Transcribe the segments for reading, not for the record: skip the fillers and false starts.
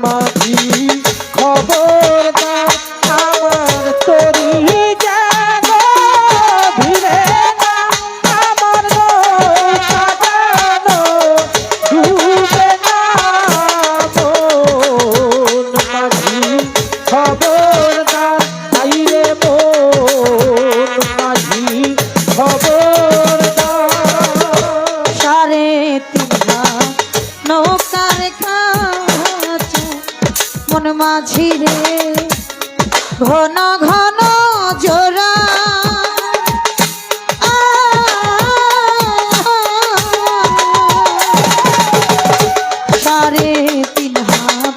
মাঝি খবরদার আমার তরি যেন ভিড়ে না আমার নৌকা যেন ডুবে না মন মাঝি খবরদার আইরে মন মাঝি খবরদার সাড়ে তিন হাত নৌকার কাছে মন মাঝি রে ঘন ঘন জোড়া সাড়ে তিন হাত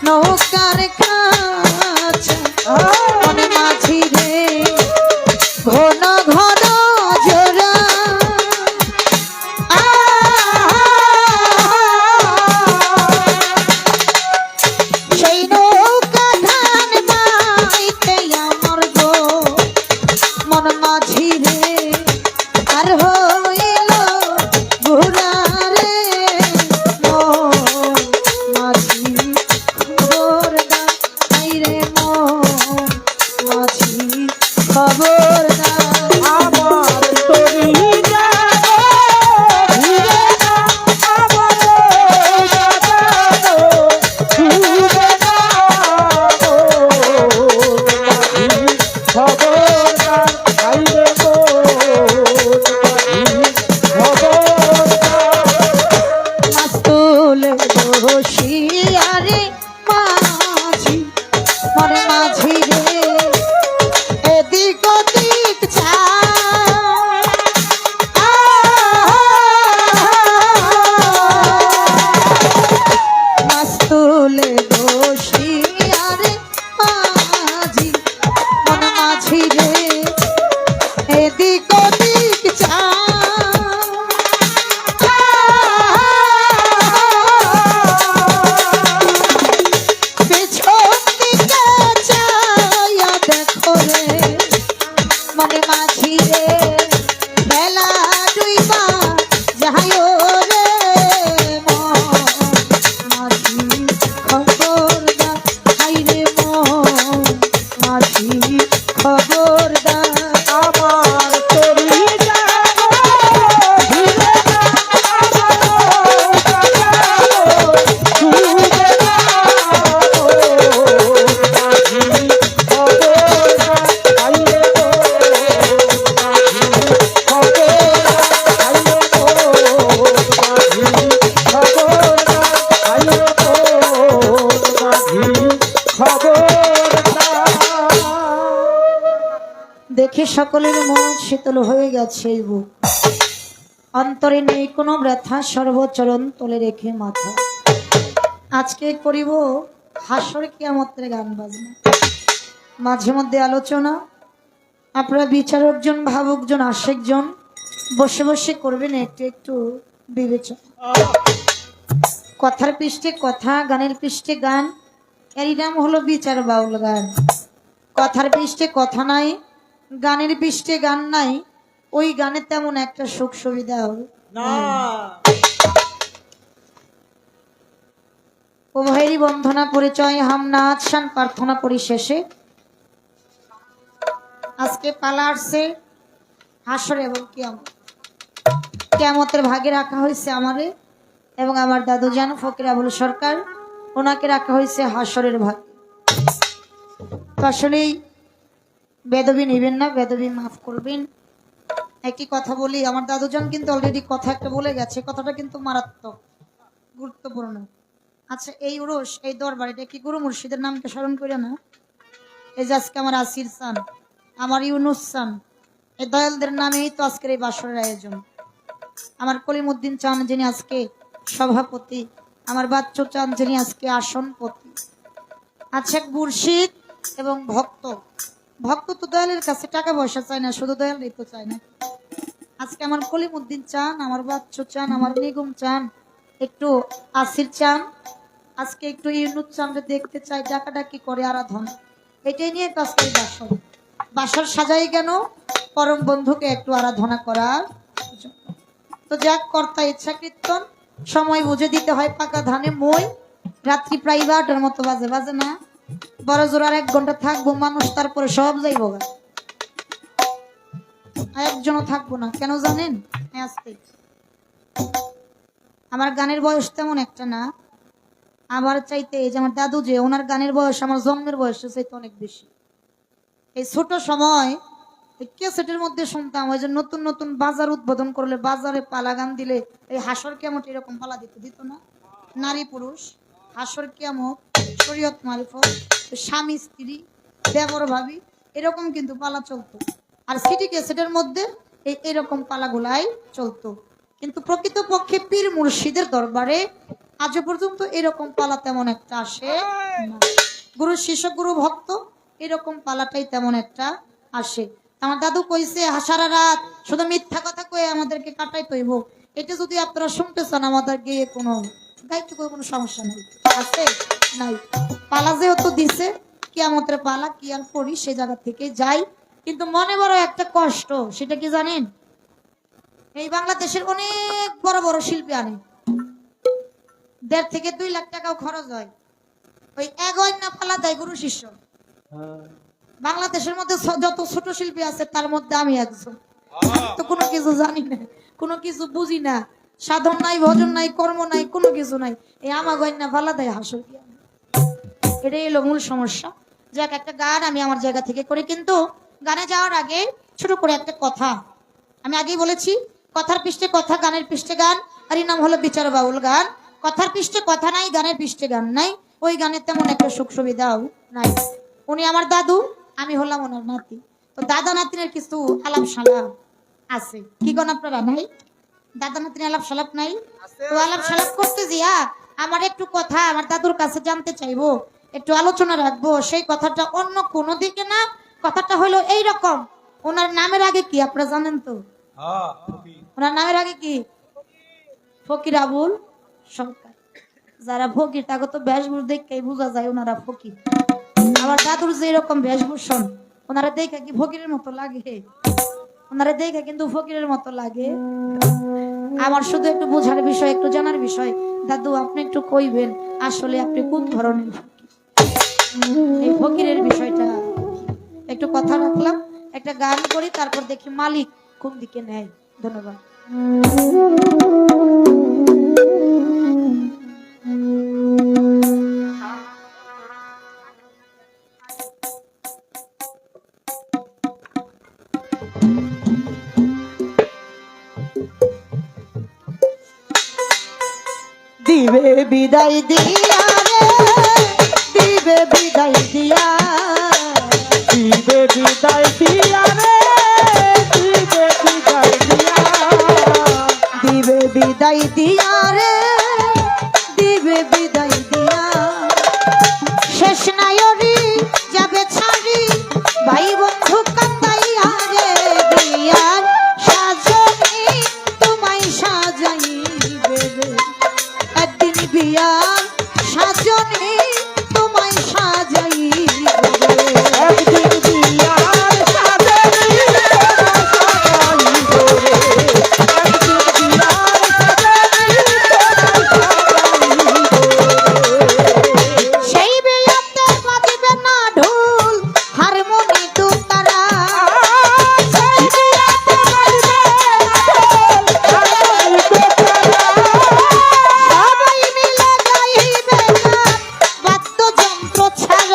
নৌকার কাছে মন মাঝি রে ঘন ঘন জোড়া সেই নৌকা ধান বাইতে আমার গো মন মাঝি রে আর হইল ঘোরা রে মন মাঝি খবরদার আই রে মন মাঝি খবরদার আমার তরি যেন ভিড়ে না আমার নৌকা যেন ডুবে না মন মাঝি খবরদার আইরে মন মাঝি খবরদার মাস্তুল বসিয়ারে মাঝি মন মাঝি রে এদিক ওদিক মাস্তুল বসিয়ারে মাঝি মন মাঝি রে এদিক ওদিক পেছন দিকে চাইয়া দেখো রে মনে মাঝি রে বেলা ডুইবা যাহায়ো রে মন মাঝি খবরদার হাই রে মন মাঝি খবরদার আমার তরি যেন ভিড়ে না আমার নৌকা যেন ডুবে না মন মাঝি খবরদার আইরে মন মাঝি খবরদার আইরে মন মাঝি খবরদার আইরে মন মাঝি খবরদার দেখে সকলের মন শীতল হয়ে গেছে এই বুক অন্তরে নেই কোনো ব্যথা সর্বচরণ তলে রেখে মাথা আজকে করিব হাসর কিয়ামতের গান বাজনা মাঝে মধ্যে আলোচনা আপনারা বিচারকজন ভাবুকজন আশেকজন বসে বসে করবেন একটু একটু বিবেচনা কথার পৃষ্ঠে কথা গানের পৃষ্ঠে গান এরই নাম হলো বিচার বাউল গান কথার পৃষ্ঠে কথা নাই গানের পৃষ্ঠে গান নাই ওই গানে তেমন একটা সুখ সুবিধা না উভয়েরই বন্ধনা পরিচয় হামনা আচ্ছান প্রার্থনা পরিশেষে আজকে পালা আসছে হাসর এবং কিয়ামতের ভাগে রাখা হয়েছে আমারে এবং আমার দাদু জান ফকির আবুল সরকার ওনাকে রাখা হয়েছে হাসরের ভাগে তো আসলেই বেদবি নেবেন না বেদবি মাফ করবেন একই কথা বলি আমার দাদুজান কিন্তু অলরেডি কথা একটা বলে গেছে কথাটা কিন্তু মারাত্মক গুরুত্বপূর্ণ আচ্ছা এই উরস এই দরবার এটা কি গুরু মুর্শিদের নামকে স্মরণ করে না এই যে আজকে আমার আসির চান আমার ইউনুস চান এই দয়ালদের নামেই তো আজকের এই বাসরের আয়োজন আমার কলিমউদ্দিন চান যিনি আজকে সভাপতি আমার বাচ্চু চান যিনি আজকে আসনপতি আচ্ছা এক মুর্শিদ এবং ভক্ত ভক্ত তো দয়ালের কাছে টাকা পয়সা চায় না শুধু দয়ালই তো চায় না আজকে আমার কলিমউদ্দিন চান আমার বাচ্চু চান আমার নিগম চান একটু আসির চান আজকে একটু ইউনুস চানকে দেখতে চাই ডাকাডাকি করে আরাধনা এটাই নিয়ে কাজ করি বাসর বাসর সাজাই কেন পরম বন্ধুকে একটু আরাধনা করার তো যাক কর্তা ইচ্ছা কীর্তন সময় বুঝে দিতে হয় পাকা ধানে মই রাত্রি প্রায় 12টার মতো বাজে, বাজে না? বড় জোর আর 1 ঘন্টা থাকবো মানুষ, তারপরে সব যাইব গা, একজনও থাকবো না। কেন জানেন? আজকে আমার গানের বয়স তেমন একটা না, আমার চাইতে এই যে আমার দাদু যে ওনার গানের বয়স আমার জন্মের বয়সের চাইতে অনেক বেশি। এই ছোট সময় ক্যাসেটের মধ্যে শুনতাম ওই যে নতুন নতুন বাজার উদ্বোধন করলে, বাজারে পালা গান দিলে এই হাসর কিয়ামত এরকম পালা দিত না? নারী পুরুষ, হাসর কিয়ামত, শরীয়ত মারিফত, স্বামী স্ত্রী, দেবর ভাবি, এরকম কিন্তু পালা চলতো। আর সিটি ক্যাসেটের মধ্যে এরকম পালাগুলাই চলতো। কিন্তু প্রকৃতপক্ষে পীর মুর্শিদের দরবারে আজও পর্যন্ত এরকম পালা তেমন একটা আসে না। গুরু শিষ্য গুরু ভক্ত এরকম পালাটাই তেমন একটা আসে। আমার দাদু কইছে সারা রাত শুধু মিথ্যা কথা কয়ে আমাদেরকে কাটাই তৈব, এটা যদি আপনারা শুনতে চান আমাদের গিয়ে কোনো গাইতে কোনো সমস্যা নেই, আছে নাই। পালা যেহেতু দিছে কিয়ামতের পালা, কি আর করি, সে জায়গা থেকে যাই। কিন্তু মনে বড় একটা কষ্ট, সেটা কি জানেন? এই বাংলাদেশের অনেক বড় বড় শিল্পী আনে, 1.5 থেকে 2 লাখ টাকাও খরচ হয়, ওই এগোয়না পালা দেয় গুরু শিষ্য। বাংলাদেশের মধ্যে যত ছোট শিল্পী আছে তার মধ্যে আমি একজন। তো কোনো কিছু জানি না, কোনো কিছু বুঝি না, সাধন নাই, ভজন নাই, কর্ম নাই, কোনো কিছু নাই, এই আমা গয়না পালা দেয় হাসর কি। এটাই হলো মূল সমস্যা। যাক, একটা গান আমি আমার জায়গা থেকে করি, কিন্তু গানে যাওয়ার আগে ছোট করে একটা কথা। আমি আগেই বলেছি, কথার পৃষ্ঠে কথা, গানের পৃষ্ঠে গান, আর এর নাম হলো বিচার বাউল গান। কথার পৃষ্ঠে কথা নাই, গানের পৃষ্ঠে গান নাই, ওই গানের তেমন একটা সুখ সুবিধাও নাই। উনি আমার দাদু, আমি হলাম ওনার নাতি। তো দাদা নাতিনের কিছু আলাপ সালাপ আছে, কি কোন আপনারা নাই? দাদা নাতিন আলাপ সালাপ নাই? তো আলাপ সালাপ করতে দিয়া আমার একটু কথা আমার দাদুর কাছে জানতে চাইবো, একটু আলোচনা রাখবো। সেই কথাটা অন্য কোনো দিকে না, কথাটা হলো এইরকম। ওনার নামের আগে কি আপনারা জানেন তো? ওনার নামের আগে কি? ফকির আবুল সরকার। যারা ফকির তাকে তো বেশভূষ দেখেই বোঝা যায় ওনারা ফকির। আমার দাদুর যে এরকম বেশভূষণ, ওনারা দেখে কি ফকিরের মতো লাগে? ওনারা দেখে কিন্তু ফকিরের মতো লাগে। আমার শুধু একটু বোঝার বিষয়, একটু জানার বিষয়, দাদু আপনি একটু কইবেন আসলে আপনি কোন ধরনের ফকির, এই ফকিরের বিষয়টা একটু কথা রাখলাম। একটা গান করি, তারপর দেখি মালিক কোন দিকে নেয়। ধন্যবাদ। দিবে বিদায় দিয়া রে, দিবে বিদায় দিয়া, দিবে বিদায় দিয়া রে, দিবে বিদায় দিয়া, দিবে বিদায় দিয়া রে, দিবে বিদায় দিয়া, শেষ নায়রি যাবে ছাড়ি ভাই বন্ধু কান্দাইয়া রে, বিয়ার সাজনি তোমায় সাজাইবে রে, একদিন বিয়ার সাজনি তোমায় সাজাইবে রে, একদিন বিয়ার সাজে দিলে সাজাইব রে, একদিন বিয়ার সাজে দিলে সাজাইব রে। সেই বিয়াতে বাজবে না ঢোল হারমোনি দুতারা, সেই বিয়াতে বাজবে না ঢোল হারমোনি দুতারা, সবাই মিলে গাইবে গান বাদ্যযন্ত্র ছাড়া,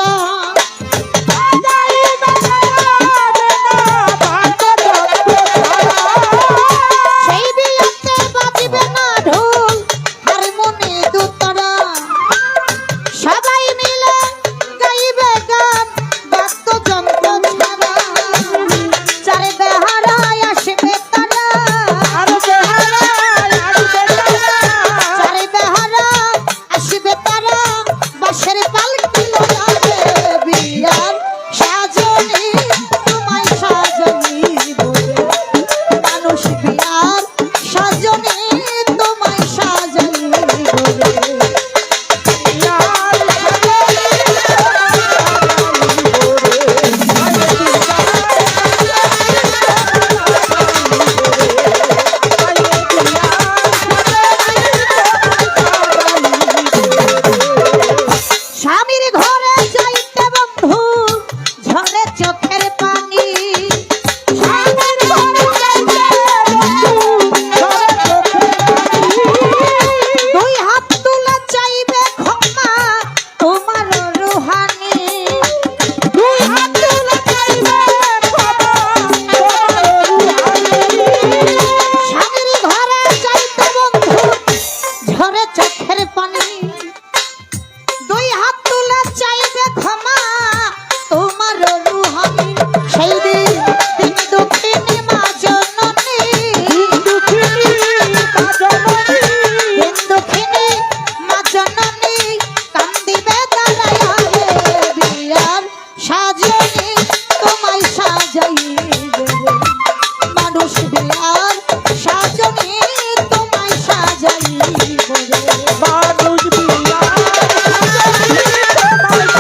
মানুষ বিয়ার সাজাইব তোমায় সাজাইব মানুষ বিয়ার সাজাইব তোমায়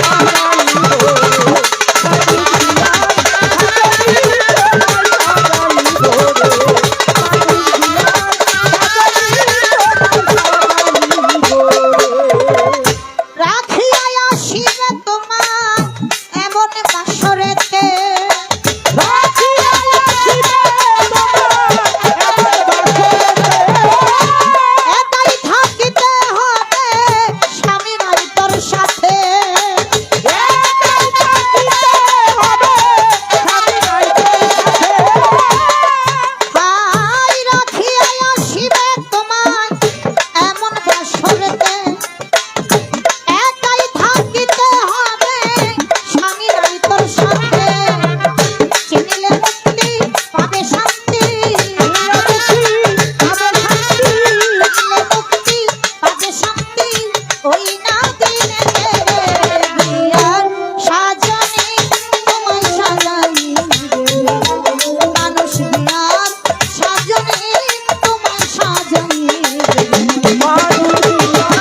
সাজাইব রাখিয়া আসিবে তোমার এমন বাসরেতে রাখিয়া আসিবে তোমার এমন বাসরেতে একাই থাকিতে হবে স্বামী নাই তোর সাথে একাই থাকিতে হবে স্বামী নাই তোর সাথে ভাই রাখিয়া আসিবে তোমার এমন বাসরেতে একাই থাকিতে হবে স্বামী নাই তোর সাথে চিনিলে মুক্তি পাবে শান্তি মুক্তি পাবে শান্তি ওই না দিনে বিয়ার সাজনি তোমায় সাজাইবে মানুষ বিয়ার সাজনি তোমায় সাজাইবে মানুষ বিয়ার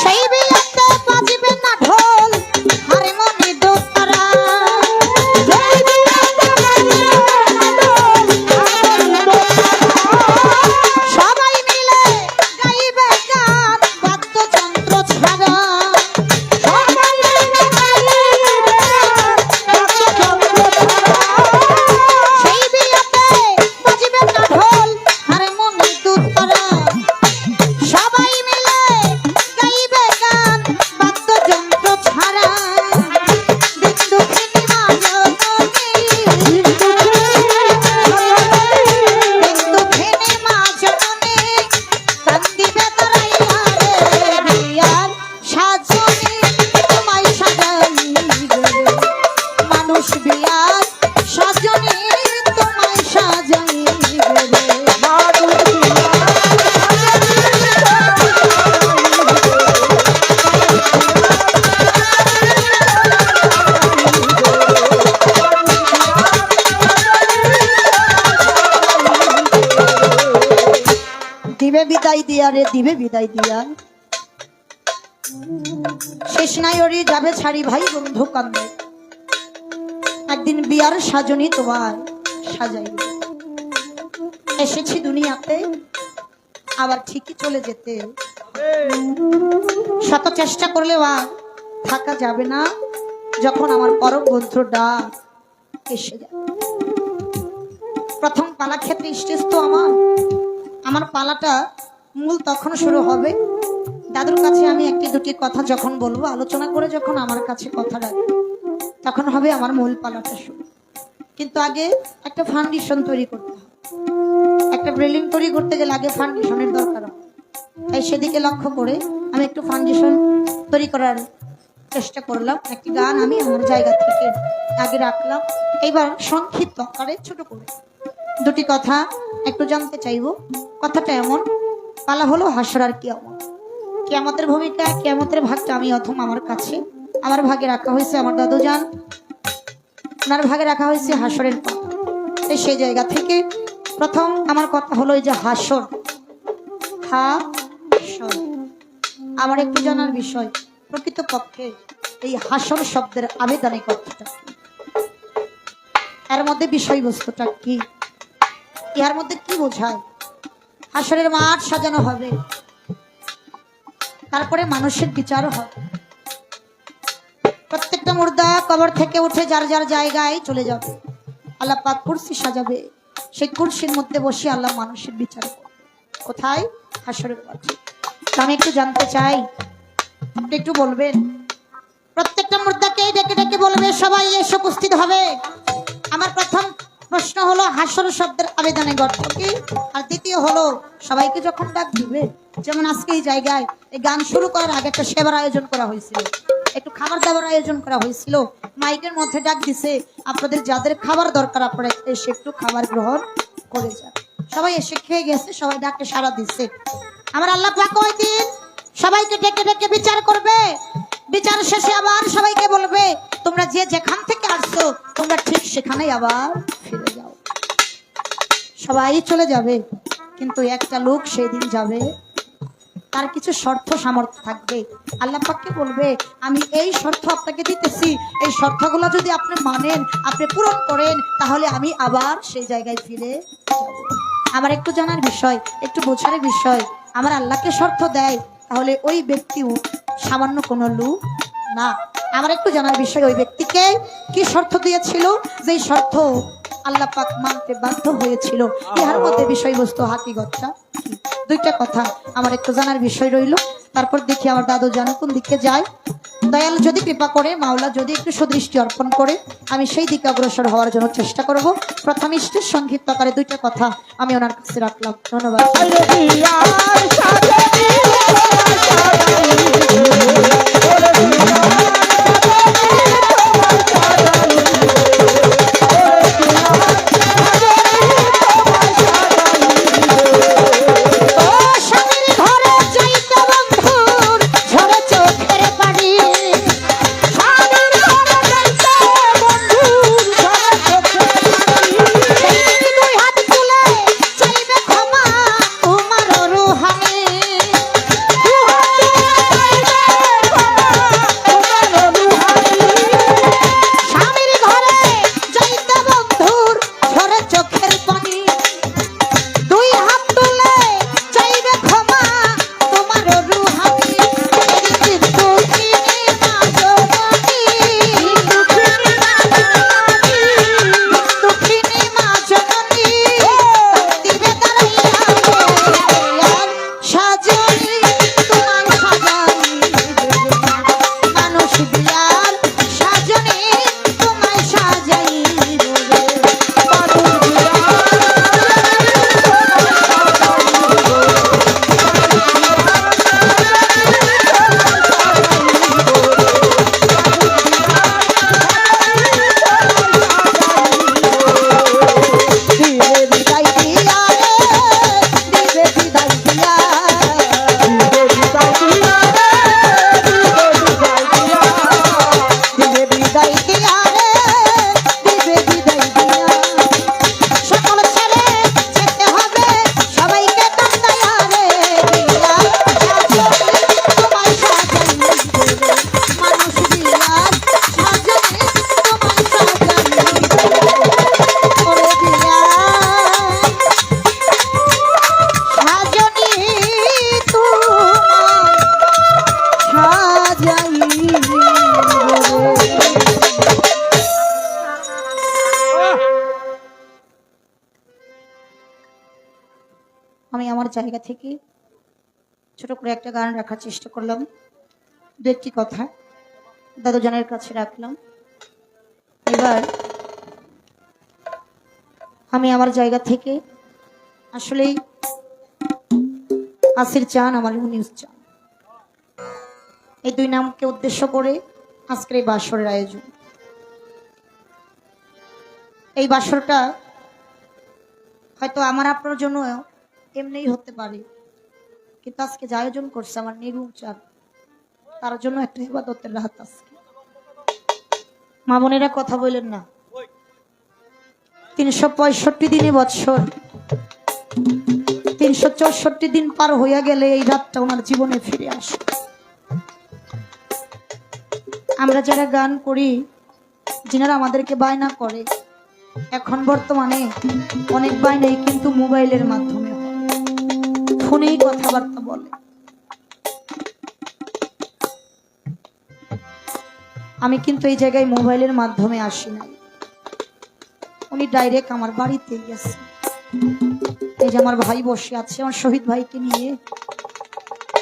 সেই বিয়াতে বাজিবে না ঢোল হারে মনে দোতারা সবাই মিলে গাইবে গান বাদ্যযন্ত্র ছাড়া সেই বিয়াতে বাজিবে না ঢোল হারে মনে দোতারা সবাই মিলে গাইবে গান বাদ্যযন্ত্র ছাড়া বিন্দুখিনী মা জননী বিন্দুখিনী মা জননী কান্দিবে দাঁড়াইয়া রে বিয়ার সাজনি তোমায় সাজাইবে মানুষ বিয়ার সাজনি তোমায় সাজাইবে মানুষ দিবে বিদায় দিয়া রে দিবে বিদায় দিয়া শেষ নাই ওরি যাবে ছাড়ি ভাই বন্ধু কান্দে একদিন বিয়ার সাজনি তোমার সাজাইবে এসেছি দুনিয়াতে আবার ঠিকই চলে যেতে শত চেষ্টা করলেও আর থাকা যাবে না যখন আমার পরম বন্ধুর ডাক এসে যাবে প্রথম পালা ক্ষেত্রে স্টেজ তো আমার পালাটা মূল তখন শুরু হবে দাদুর কাছে আমি একটি দুটি কথা যখন বলবো আলোচনা করে যখন আমার কাছে কথা রাখবে তখন হবে আমার মূল পালাটা শুরু কিন্তু আগে একটা ফাউন্ডেশন তৈরি করতে হবে একটা বিল্ডিং তৈরি করতে গেলে আগে ফাউন্ডেশনের দরকার হয় তাই সেদিকে লক্ষ্য করে আমি একটু ফাউন্ডেশন তৈরি করার চেষ্টা করলাম একটি গান আমি আমার জায়গা থেকে আগে রাখলাম এবার সংক্ষিপ্ত আকারে ছোট করে দুটি কথা একটু জানতে চাইবো কথাটা এমন পালা হলো হাসর আর কিয়ামত কিয়ামতের ভূমিকা কিয়ামতের ভাগটা আমি অথম আমার কাছে আমার ভাগে রাখা হয়েছে আমার দাদু যান ওনার ভাগে রাখা হয়েছে হাসরের পালা তাই সেই জায়গা থেকে প্রথম আমার কথা হলো এই যে হাসর হাসর আমার একটু জানার বিষয় প্রকৃতপক্ষে এই হাসর শব্দের আবেদনিক অর্থটা কি? এর মধ্যে বিষয়বস্তুটা কি এর মধ্যে কি বোঝায় হাসরের মাঠ সাজানো হবে তারপরে মানুষের বিচারও হবে প্রত্যেকটা মুর্দা কবর থেকে উঠে যার যার জায়গায় চলে যাবে আল্লাহ পাক কুরসি সাজাবে সেই কুরসির মধ্যে বসে আল্লাহ মানুষের বিচার করবে কোথায় হাসরের মাঠে তো আমি একটু জানতে চাই আপনি একটু বলবেন প্রত্যেকটা মুর্দাকে ডেকে ডেকে বলবে সবাই এসে উপস্থিত হবে আমার প্রথম প্রশ্ন হলো হাসর শব্দের আবেদনের অর্থ কি আর দ্বিতীয় হলো সবাইকে যখন ডাক দিবে যেমন আজকে এই জায়গায় এই গান শুরু করার আগে একটা সেবার আয়োজন করা হয়েছিল একটু খাবার দাবার আয়োজন করা হয়েছিল মাইকের মধ্যে ডাক দিছে আপনাদের যাদের খাবার দরকার আপনারা এসে একটু খাবার গ্রহণ করে যান সবাই এসে খেয়ে গেছে সবাই ডাকে সাড়া দিচ্ছে আমার আল্লাহ পাক ওই দিন সবাইকে ডেকে ডেকে বিচার করবে। বিচার শেষে আবার সবাইকে বলবে তোমরা যে যেখান থেকে আসছো তোমরা ঠিক সেখানেই আবার ফিরে যাও। সবাই চলে যাবে, কিন্তু একটা লোক সেই দিন যাবে, তার কিছু শর্ত সামর্থ্য থাকবে। আল্লাহ পাককে বলবে আমি এই শর্ত আপনাকে দিতেছি, এই শর্তগুলো যদি আপনি মানেন, আপনি পূরণ করেন, তাহলে আমি আবার সেই জায়গায় ফিরে যাব। আমার একটু জানার বিষয়, একটু বোঝার বিষয়, আমার আল্লাহকে শর্ত দেয় তাহলে ওই ব্যক্তিও সামান্য কোনো লোক না। আমার একটু জানার বিষয়, ওই ব্যক্তিকে কি শর্ত দিয়েছিল, যেই শর্ত আল্লাহ পাক মানতে বাধ্য হয়েছিল, ইহার মধ্যে বিষয়বস্তু হাকিগতটা কি? দুইটা কথা আমার একটু জানার বিষয় রইল। তারপর দেখি আমার দাদু জানো কোন দিকে যায়। দয়াল যদি কৃপা করে, মাওলা যদি একটু সুদৃষ্টি অর্পণ করে, আমি সেই দিকে অগ্রসর হওয়ার জন্য চেষ্টা করব। প্রথম ইষ্টের সংক্ষিপ্ত আকারে দুইটা কথা আমি ওনার কাছে রাখলাম। ধন্যবাদ। ওরে দিয়ার সাজনি তোমার সাজানি ওরে দিয়ার আমি আমার জায়গা থেকে ছোট করে একটা গান রাখার চেষ্টা করলাম। দু একটি কথা দাদুজানের কাছে রাখলাম। এবার আমি আমার জায়গা থেকে আসলেই আসির চান, আমার মুনিস চান, এই দুই নামকে উদ্দেশ্য করে আজকের এই বাসরের আয়োজন। এই বাসরটা হয়তো আমার আপনার জন্য এমনিই হতে পারে, কিন্তু আজকে যে আয়োজন করছে আমার নির্মম চান, তার জন্য একটা ইবাদতের রাত। আজকে মা বোনেরা কথা বললেন না, 365 দিনে বৎসর, 364 দিন পার হইয়া গেলে এই রাতটা ওনার জীবনে ফিরে আসে। আমরা যারা গান করি, যিনারা আমাদেরকে বায়না করে, এখন বর্তমানে অনেক বায়নাই কিন্তু মোবাইলের মাধ্যমে হয়, ফোনেই কথাবার্তা বলে। আমি কিন্তু এই জায়গায় মোবাইলের মাধ্যমে আসি নাই, উনি ডাইরেক্ট আমার বাড়িতে গেছে। এই যে আমার ভাই বসে আছে, আমার শহীদ ভাইকে নিয়ে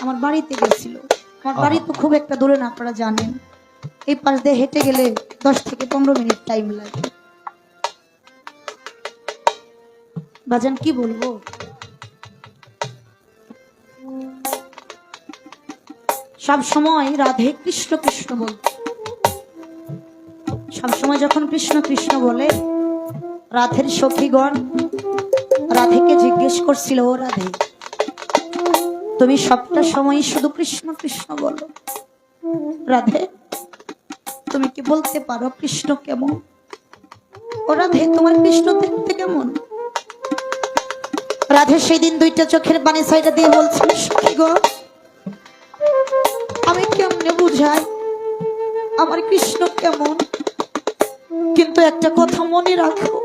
আমার বাড়িতে গেছিল। আমার বাড়ি তো খুব একটা দূরে না, আপনারা জানেন, এই পাশ দিয়ে হেঁটে গেলে 10 থেকে 15 মিনিট টাইম লাগে। বাজান কি বলবো, সব সময় রাধে কৃষ্ণ কৃষ্ণ বলতো। সবসময় যখন কৃষ্ণ কৃষ্ণ বলে, রাধের সখীগণ রাধেকে জিজ্ঞেস করছিল, ও রাধে তুমি সবটা সময় শুধু কৃষ্ণ কৃষ্ণ বলো। রাধে, তুমি কি বলতে পারো কৃষ্ণ কেমন? ও রাধে, তোমার কৃষ্ণ দেখতে কেমন? রাধে সেই দিন দুইটা চোখের পানি সাইডা দিয়ে বলছিল, সখী গো, আমি কেমনে বুঝাই আমার কৃষ্ণ কেমন? কিন্তু একটা কথা মনে রাখো,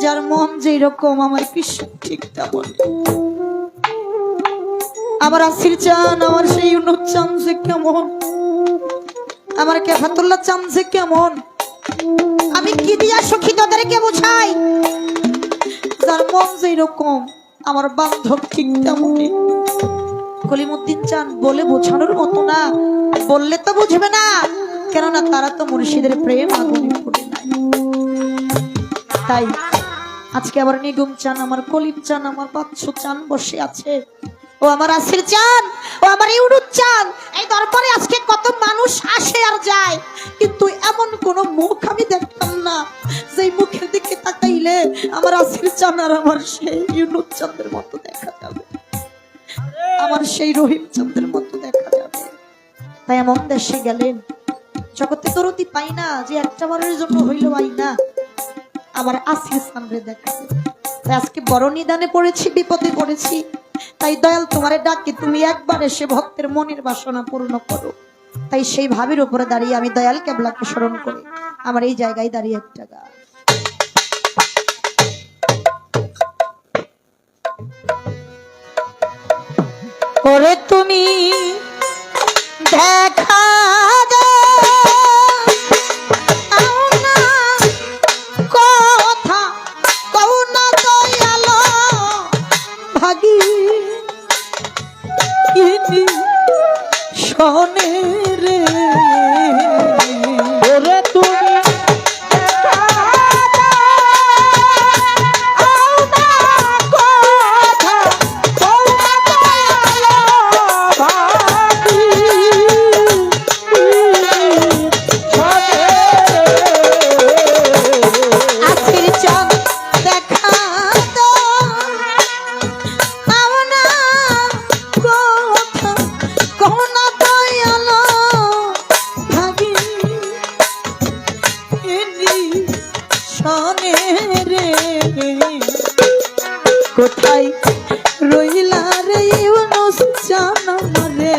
যার মন যেই রকম আমার কৃষ্ণ ঠিক তেমন। আমার আসির চান, আমার সেই উন্নত চান যে কেমন, আমার কেফাতুল্লাহ চান যে কেমন, আমি কি দিয়া সখী তোদেরকে বুঝাই? যার মন যেই রকম আমার বান্ধব ঠিক তেমনই। কলিমুদ্দিন চান বলে বোঝানোর মতো না, বললে তো বুঝবে না, কেননা তারা তো মুর্শিদের প্রেম আগুনে পড়ে নাই। তাই আজকে আবার নিগুম চান, আমার কলিম চান, আমার বাচ্চু চান বসে আছে, ও আমার আসির চান, ও আমার ইউনুস চান। এই দরবারে আজকে কত মানুষ আসে আর যায়, কিন্তু এমন কোন মুখ আমি দেখতাম না যেই মুখের দিকে তাকাইলে আমার আসির চান আর আমার সেই ইউনুস চাঁদের মতো দেখা যাবে, আমার সেই রহিম চাঁদের মতো দেখা যাবে। তাই এমন দেশে গেলেন, জগতে দরদি পাই না যে একটা বারের জন্য হইল আই না আমার আসির চাঁদরে দেখা। তাই আজকে বড় নিদানে পড়েছি, বিপদে পড়েছি, তাই দয়াল তোমারে ডাকে তুমি একবার এসে ভক্তের মনের বাসনা পূর্ণ করো। তাই সেই ভাবের উপরে দাঁড়িয়ে আমি দয়াল কেবলাকে স্মরণ করি, আমার এই জায়গায় দাঁড়িয়ে একটা গান। ওরে তুমি দেখা শোনে রে, ওরে তুমি কোথায় রইলা রে ইউনুস চান আমারে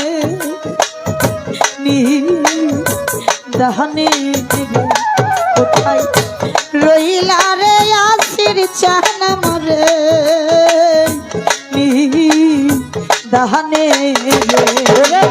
নিদানে, কোথায় রইলা রে আসির চান আমারে নিদানে রে।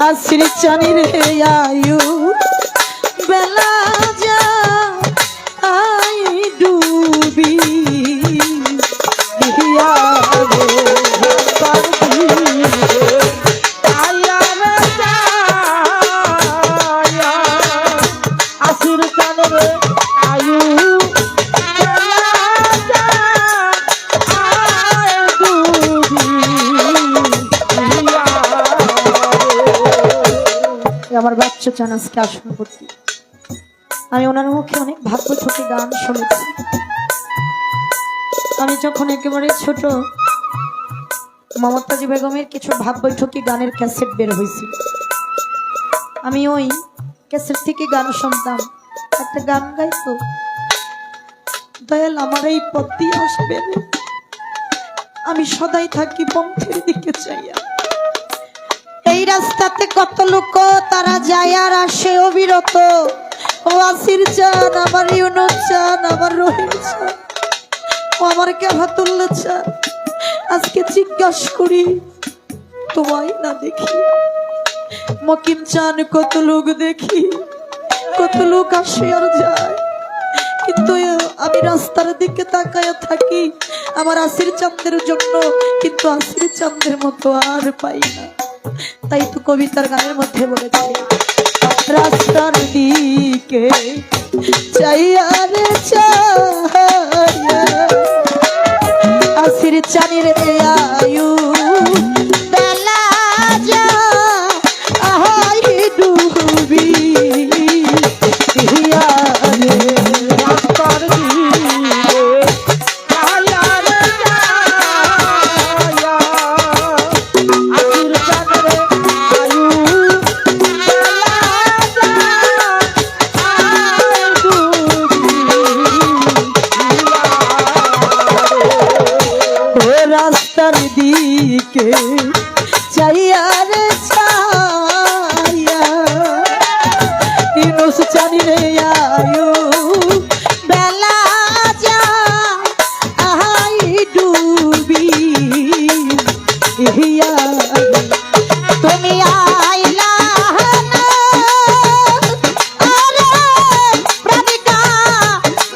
আসির চানির আয়ু বেলা যা আই ডুবি আসির চানির আয়ু আমার বাচ্চা চান আজকে আসন করতে। আমি ওনার মুখে অনেক ভাগ্য ঠকে গান শুনেছি। আমি যখন একেবারে ছোট, মমতাজি বেগমের কিছু ভাব বৈঠকি গানের ক্যাসেট বের হয়েছিল, আমি ওই ক্যাসেট থেকে গান শুনতাম। একটা গান গাইতো, দয়াল আমার এই পথ দিয়ে আসবে, আমি সদাই থাকি পথের দিকে চাইয়া। এই রাস্তাতে কত লোক তারা যায় আর আসে অবিরত। ও আসির চান, আমার ইউনুস চান, আমার রহিম চান, ও আমার কেফাতুল্লাহ চান। আজকে জিজ্ঞাসা করি তোমায় না দেখি মকিম চান কত লোক দেখি, কত লোক আসে আর যায়, কিন্তু আমি রাস্তার দিকে তাকায় থাকি আমার আসির চাঁদের জন্য, কিন্তু আসির চাঁদের মতো আর পাই না। তাই তো কবিতার গানের মধ্যে বলেছে, রাস্তার দিকে চাইয়া রে চাইয়া আসির চানির আয়ু বেলা যা আহাই ডুবি হিয়া রে রাস্তার দিকে ছায়া রে ছায়া, আশির চাঁদের আয়ু বেলা যা আয় ডুবি ও রাস্তার দিকে চাইয়া রে ছায়া ইনুস জানি রে আয়ু বেলা যা আহাই ডুবি হিয়া রে। তুমি আইলা না আরে প্রাণিকা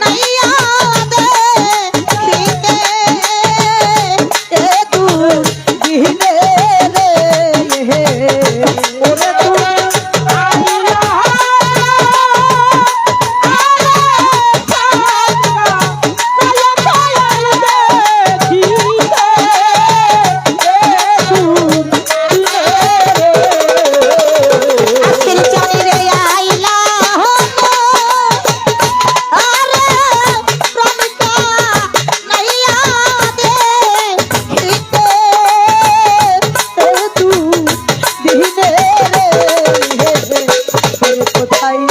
নাইয়া দেখিতে এ তু দিনে রে ওরে তুমি আইলা আসির চানি রে আইলা আরে প্রাণিকা নাইয়া দেখিতে এ তু দিনে রে কোথায়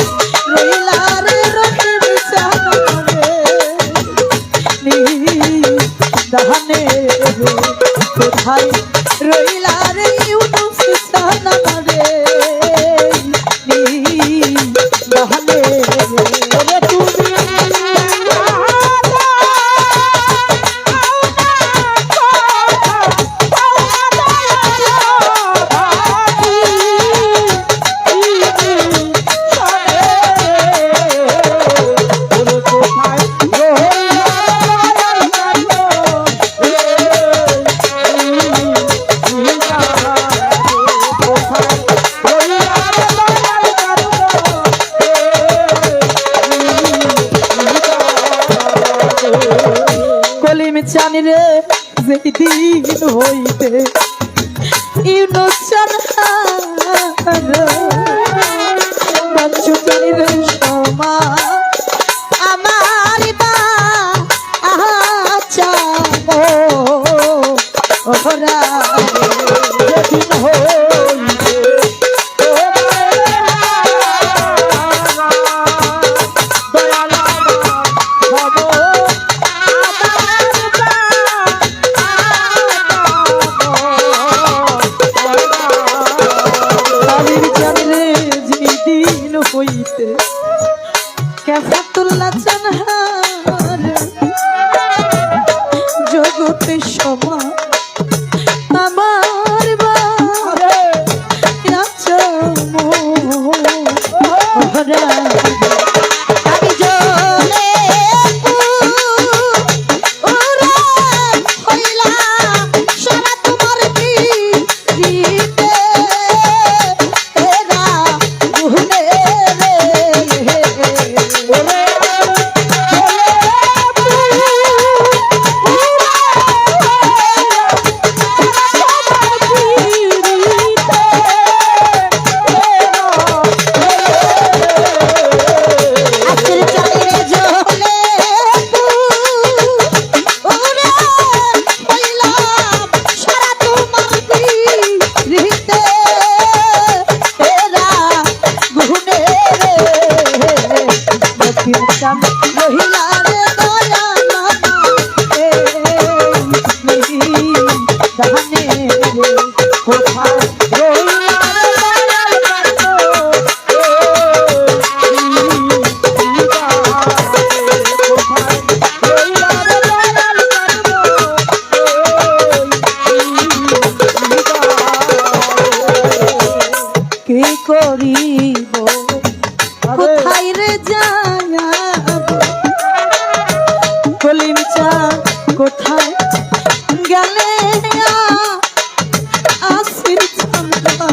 রইলা রে রহিম চাঁদে দাহানে রে কোথায় রইলা রে ইউনুস চাঁদে দাহানে রে ওরে তুমি কলিম চানি রে যেই দিন হইতে ইউনুস চান বাচ্চু চানি রে সমা আমার বা আচ্ছা ওরা যেদিন হইতে কি করিব কোথায় রে যাব কলিম চা কোথায় গেলে আসির চন্দ্রা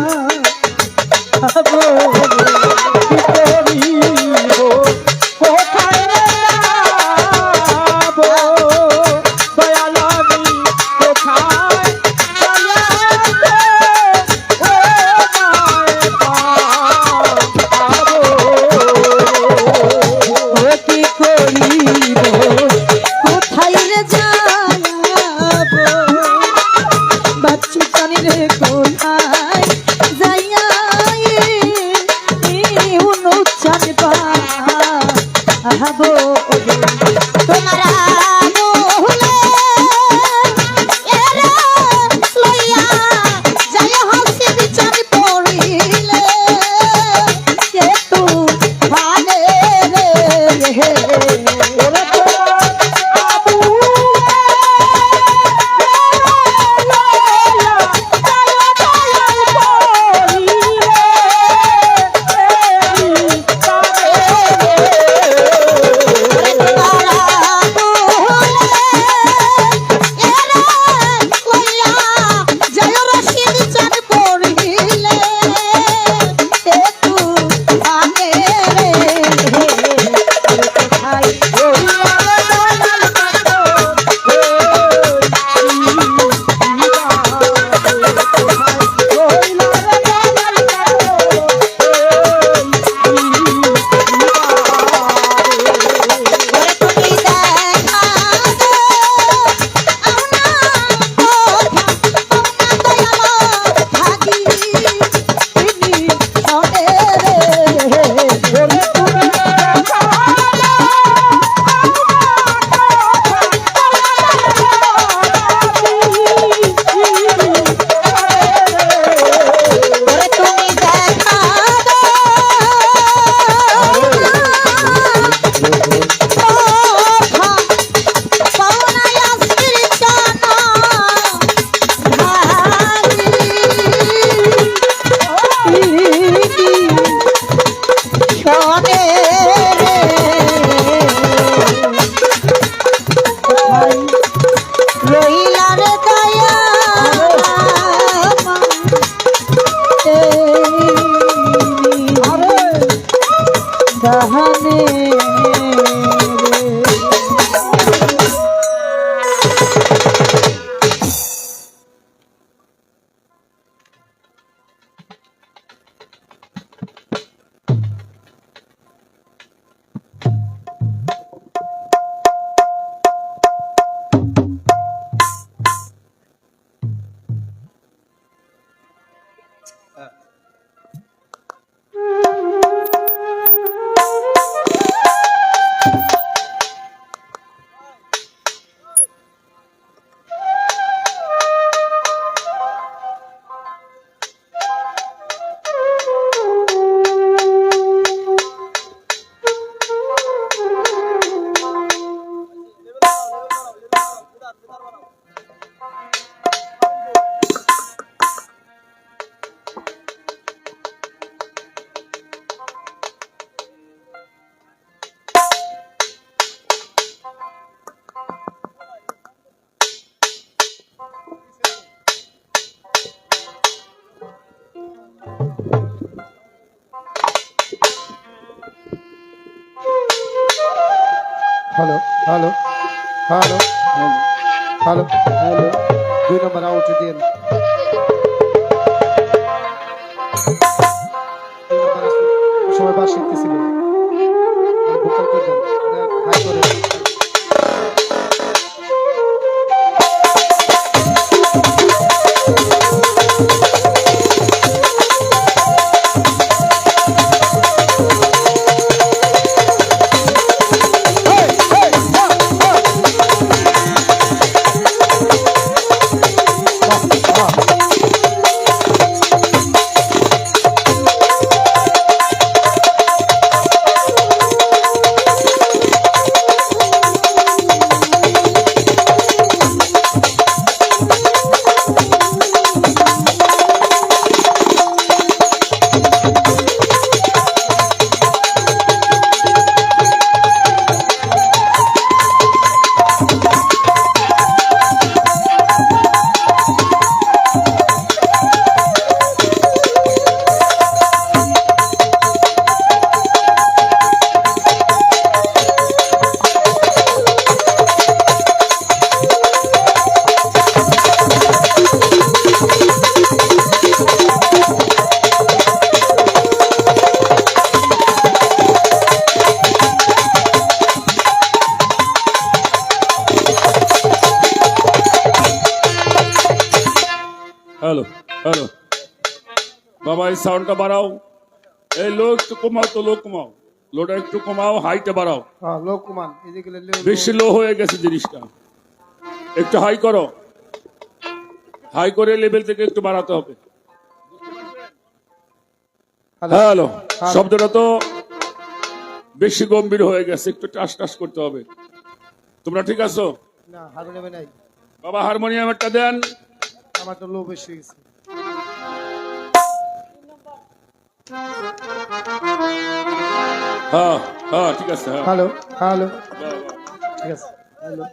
hello hello hello hello hello 2 number out दिए সময় বাস শিখতেছিল ভোকাল করে দেন হাই করে সবাই সাউন্ডটা বাড়াও। এই লো একটু কমাও তো, লো কমাও, লোটা একটু কমাও, হাইটা বাড়াও। হ্যাঁ লোক কমান এদিকে বেশি লো হয়ে গেছে জিনিসটা, একটু হাই করো, হাই করে লেভেল থেকে একটু বাড়াতে হবে। হ্যালো, শব্দটা তো বেশি গম্ভীর হয়ে গেছে, একটু টাস টাস করতে হবে। তোমরা ঠিক আছো? না হারমোনিয়ামে নাই, বাবা হারমোনিয়ামটা দেন। আমার তো লো বেশি হয়ে গেছে। হ্যাঁ হ্যাঁ ঠিক আছে, হ্যাঁ হ্যালো হ্যালো বাহ, বাহ। ঠিক আছে, হ্যালো ঠিক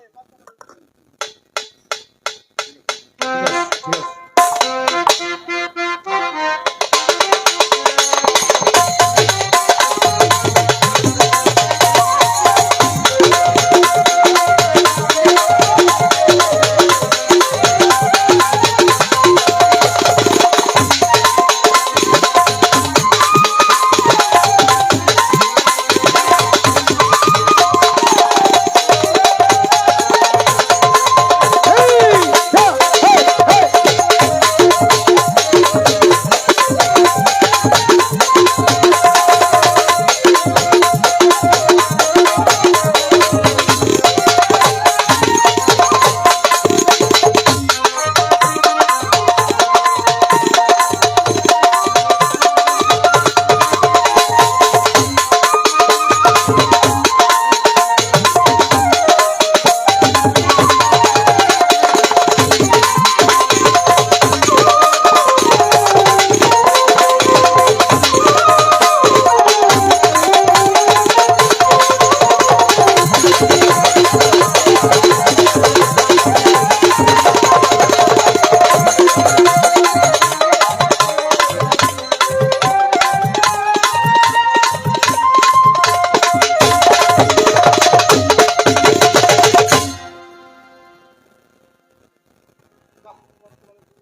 আছে, ঠিক আছে।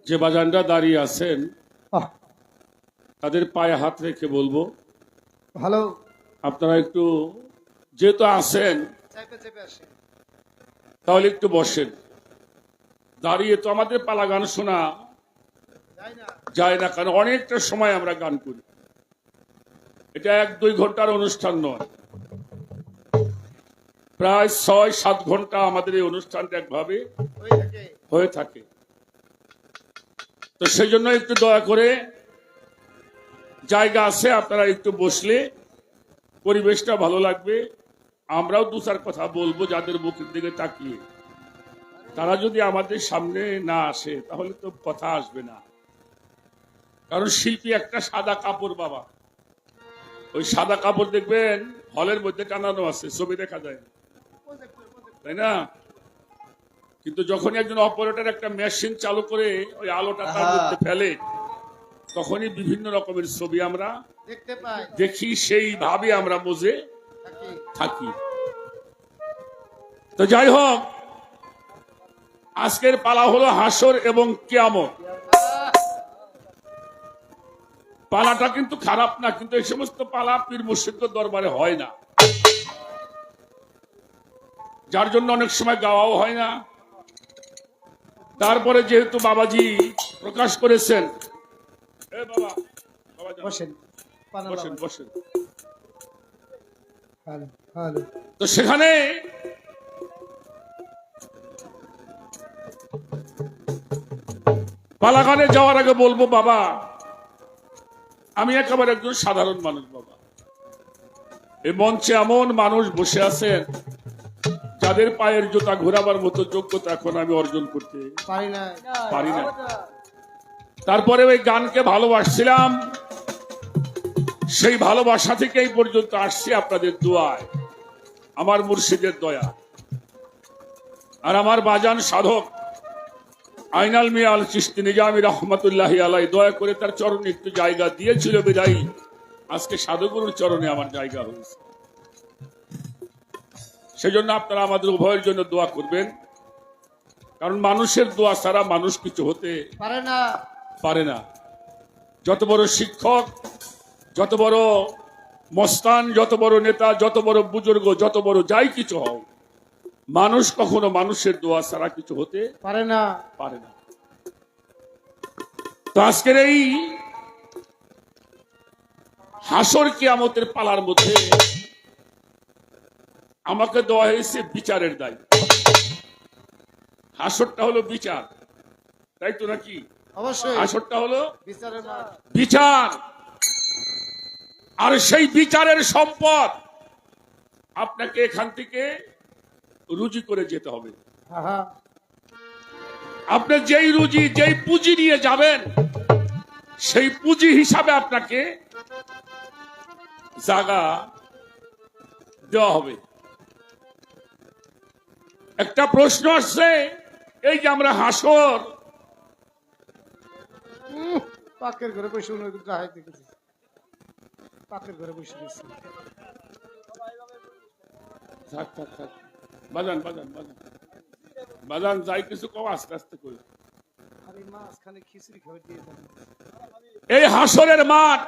যে বাজানরা দাঁড়িয়ে আছেন আহ, তাদের পায়ে হাত রেখে বলবো, ভালো আপনারা একটু যেহেতু আছেন চেপে চেপে আসে। তাহলে একটু বসেন। দাঁড়িয়ে তো আমাদের পালা গান শোনা যাই না, যায় না, কারণ অনেকটা সময় আমরা গান করি। এটা 1-2 ঘন্টার অনুষ্ঠান নয়, প্রায় 6-7 ঘন্টা আমাদের এই অনুষ্ঠানটা একভাবে হয়ে থাকে। হয়ে থাকে। তো সেই জন্য একটু দয়া করে, জায়গা আছে আপনারা একটু বসলে পরিবেশটা ভালো লাগবে। আমরাও 2-4 কথা বলবো যাদের মুখের দিকে তাকিয়ে। তারা যদি আমাদের সামনে না আসে তাহলে তো কথা আসবে না। কারণ শিল্পী একটা সাদা কাপড় বাবা, ওই সাদা কাপড় দেখবেন হলের মধ্যে টানানো আছে, ছবি দেখা যায়, তাই না? কিন্তু যখন একজন অপারেটর একটা মেশিন চালু করে ওই আলোটা তার মধ্যে ফেলে, তখনই বিভিন্ন রকমের ছবি আমরা দেখতে পাই দেখি, সেইভাবে আমরা বুঝে থাকি। থাকি। তো যাই হোক, আজকের পালা হলো হাসর এবং কিয়ামত। পালাটা কিন্তু খারাপ না, কিন্তু এই সমস্ত পালা পীর মুর্শিদের দরবারে হয় না, যার জন্য অনেক সময় গাওয়াও হয় না। তারপরে যেহেতু বাবাজি প্রকাশ করেছেন, এ বাবা, বাবা যান, বসেন, পানা বসেন লাগান। বসেন, হ্যালো হ্যালো তো সেখানে পালাগানে যাওয়ার আগে বলবো বাবা, আমি একেবারে একজন সাধারণ মানুষ বাবা। এই মঞ্চে এমন মানুষ বসে আছেন যাদের পায়ের জুতা ঘোরাবার মতো যোগ্যতা এখন আমি অর্জন করতে পারি না, পারি না। তারপরে ওই গানকে ভালোবাসছিলাম, সেই ভালোবাসা থেকে এই পর্যন্ত আসছি আপনাদের দোয়ায়, আমার মুর্শিদের দয়া। আর আমার বাজান সাধক আইনাল মিয়া আল চিশতি নিজামী রহমতুল্লাহি আলাই দয়া করে তার চরণে একটু জায়গা দিয়েছিল বিদায়ী, আজকে সাধুগুরুর চরণে আমার জায়গা হয়েছে। সেজন্য আপনারা আমাদের উভয়ের জন্য দোয়া করবেন, কারণ মানুষের দোয়া ছাড়া মানুষ কিছু হতে পারে না। পারে না। যত বড় শিক্ষক, যত বড় মস্তান, যত বড় নেতা, যত বড় বুজুর্গ, যত বড় যাই কিছু হও, মানুষ কখনো মানুষের দোয়া ছাড়া কিছু হতে পারে না। পারে না। তো আজকের এই হাসর কিয়ামতের পালার মধ্যে আমাকে দেওয়া হয়েছে বিচারের দায়। হাসরটা হলো বিচার, তাই তো নাকি? অবশ্যই হাসরটা হলো বিচারের মাঠ। বিচার, আর সেই বিচারের সম্পদ আপনাকে এখান থেকে রুজি করে যেতে হবে। আহা, আপনি যেই রুজি যেই পুঁজি নিয়ে যাবেন সেই পুঁজি হিসাবে আপনাকে জায়গা দেওয়া হবে। একটা প্রশ্ন আসছে, এই যে আমরা হাসর, পাকের ঘরে বসে রাহাই দেখেছি, পাকের ঘরে বসে গেছি। থাক থাক থাক, বাজান বাজান বাজান বাজান, যাই কিছু কম আস্তে আস্তে করে। আর এই মাঝখানে খিচুড়ি খাবার দিয়ে দেন। এই হাসরের মাঠ,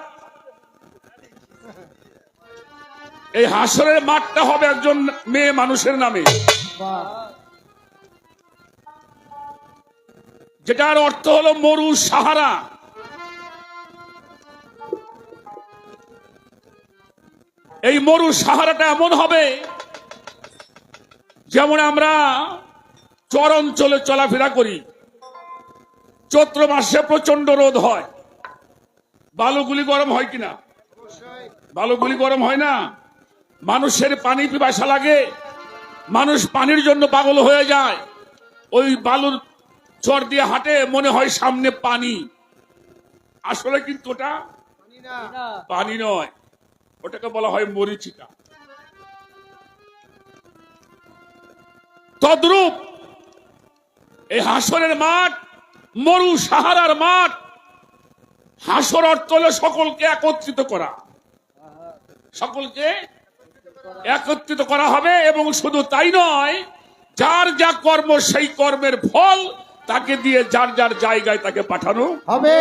এই হাসরের মাঠটা হবে একজন মেয়ে মানুষের নামে, বাহ, যেটার অর্থ হলো মরু সাহারা। এই মরু সাহারাটা এমন হবে যেমন আমরা চর অঞ্চলে চলাফেরা করি, চৈত্র মাসে প্রচন্ড রোদ হয়, বালুগুলি গরম হয় কিনা? অবশ্যই। বালুগুলি গরম হয় না? মানুষের পানি পিপাসা লাগে, মানুষ পানির জন্য পাগল হয়ে যায়, ওই বালুর চর দিয়ে হাঁটে, মনে হয় সামনে পানি, আসলে কিন্তু ওটা পানি না। পানি নয়, ওটাকে বলা হয় মরিচিকা। তদ্রূপ এই হাসরের মাঠ মরু সাহারার মাঠ। হাসর অর্থ হলো সকলকে একত্রিত করা, সকলকে একত্রিত করা হবে, এবং শুধু তাই নয়, যার যা কর্ম সেই কর্মের ফল তাকে দিয়ে যার যার জায়গায় তাকে পাঠানো হবে।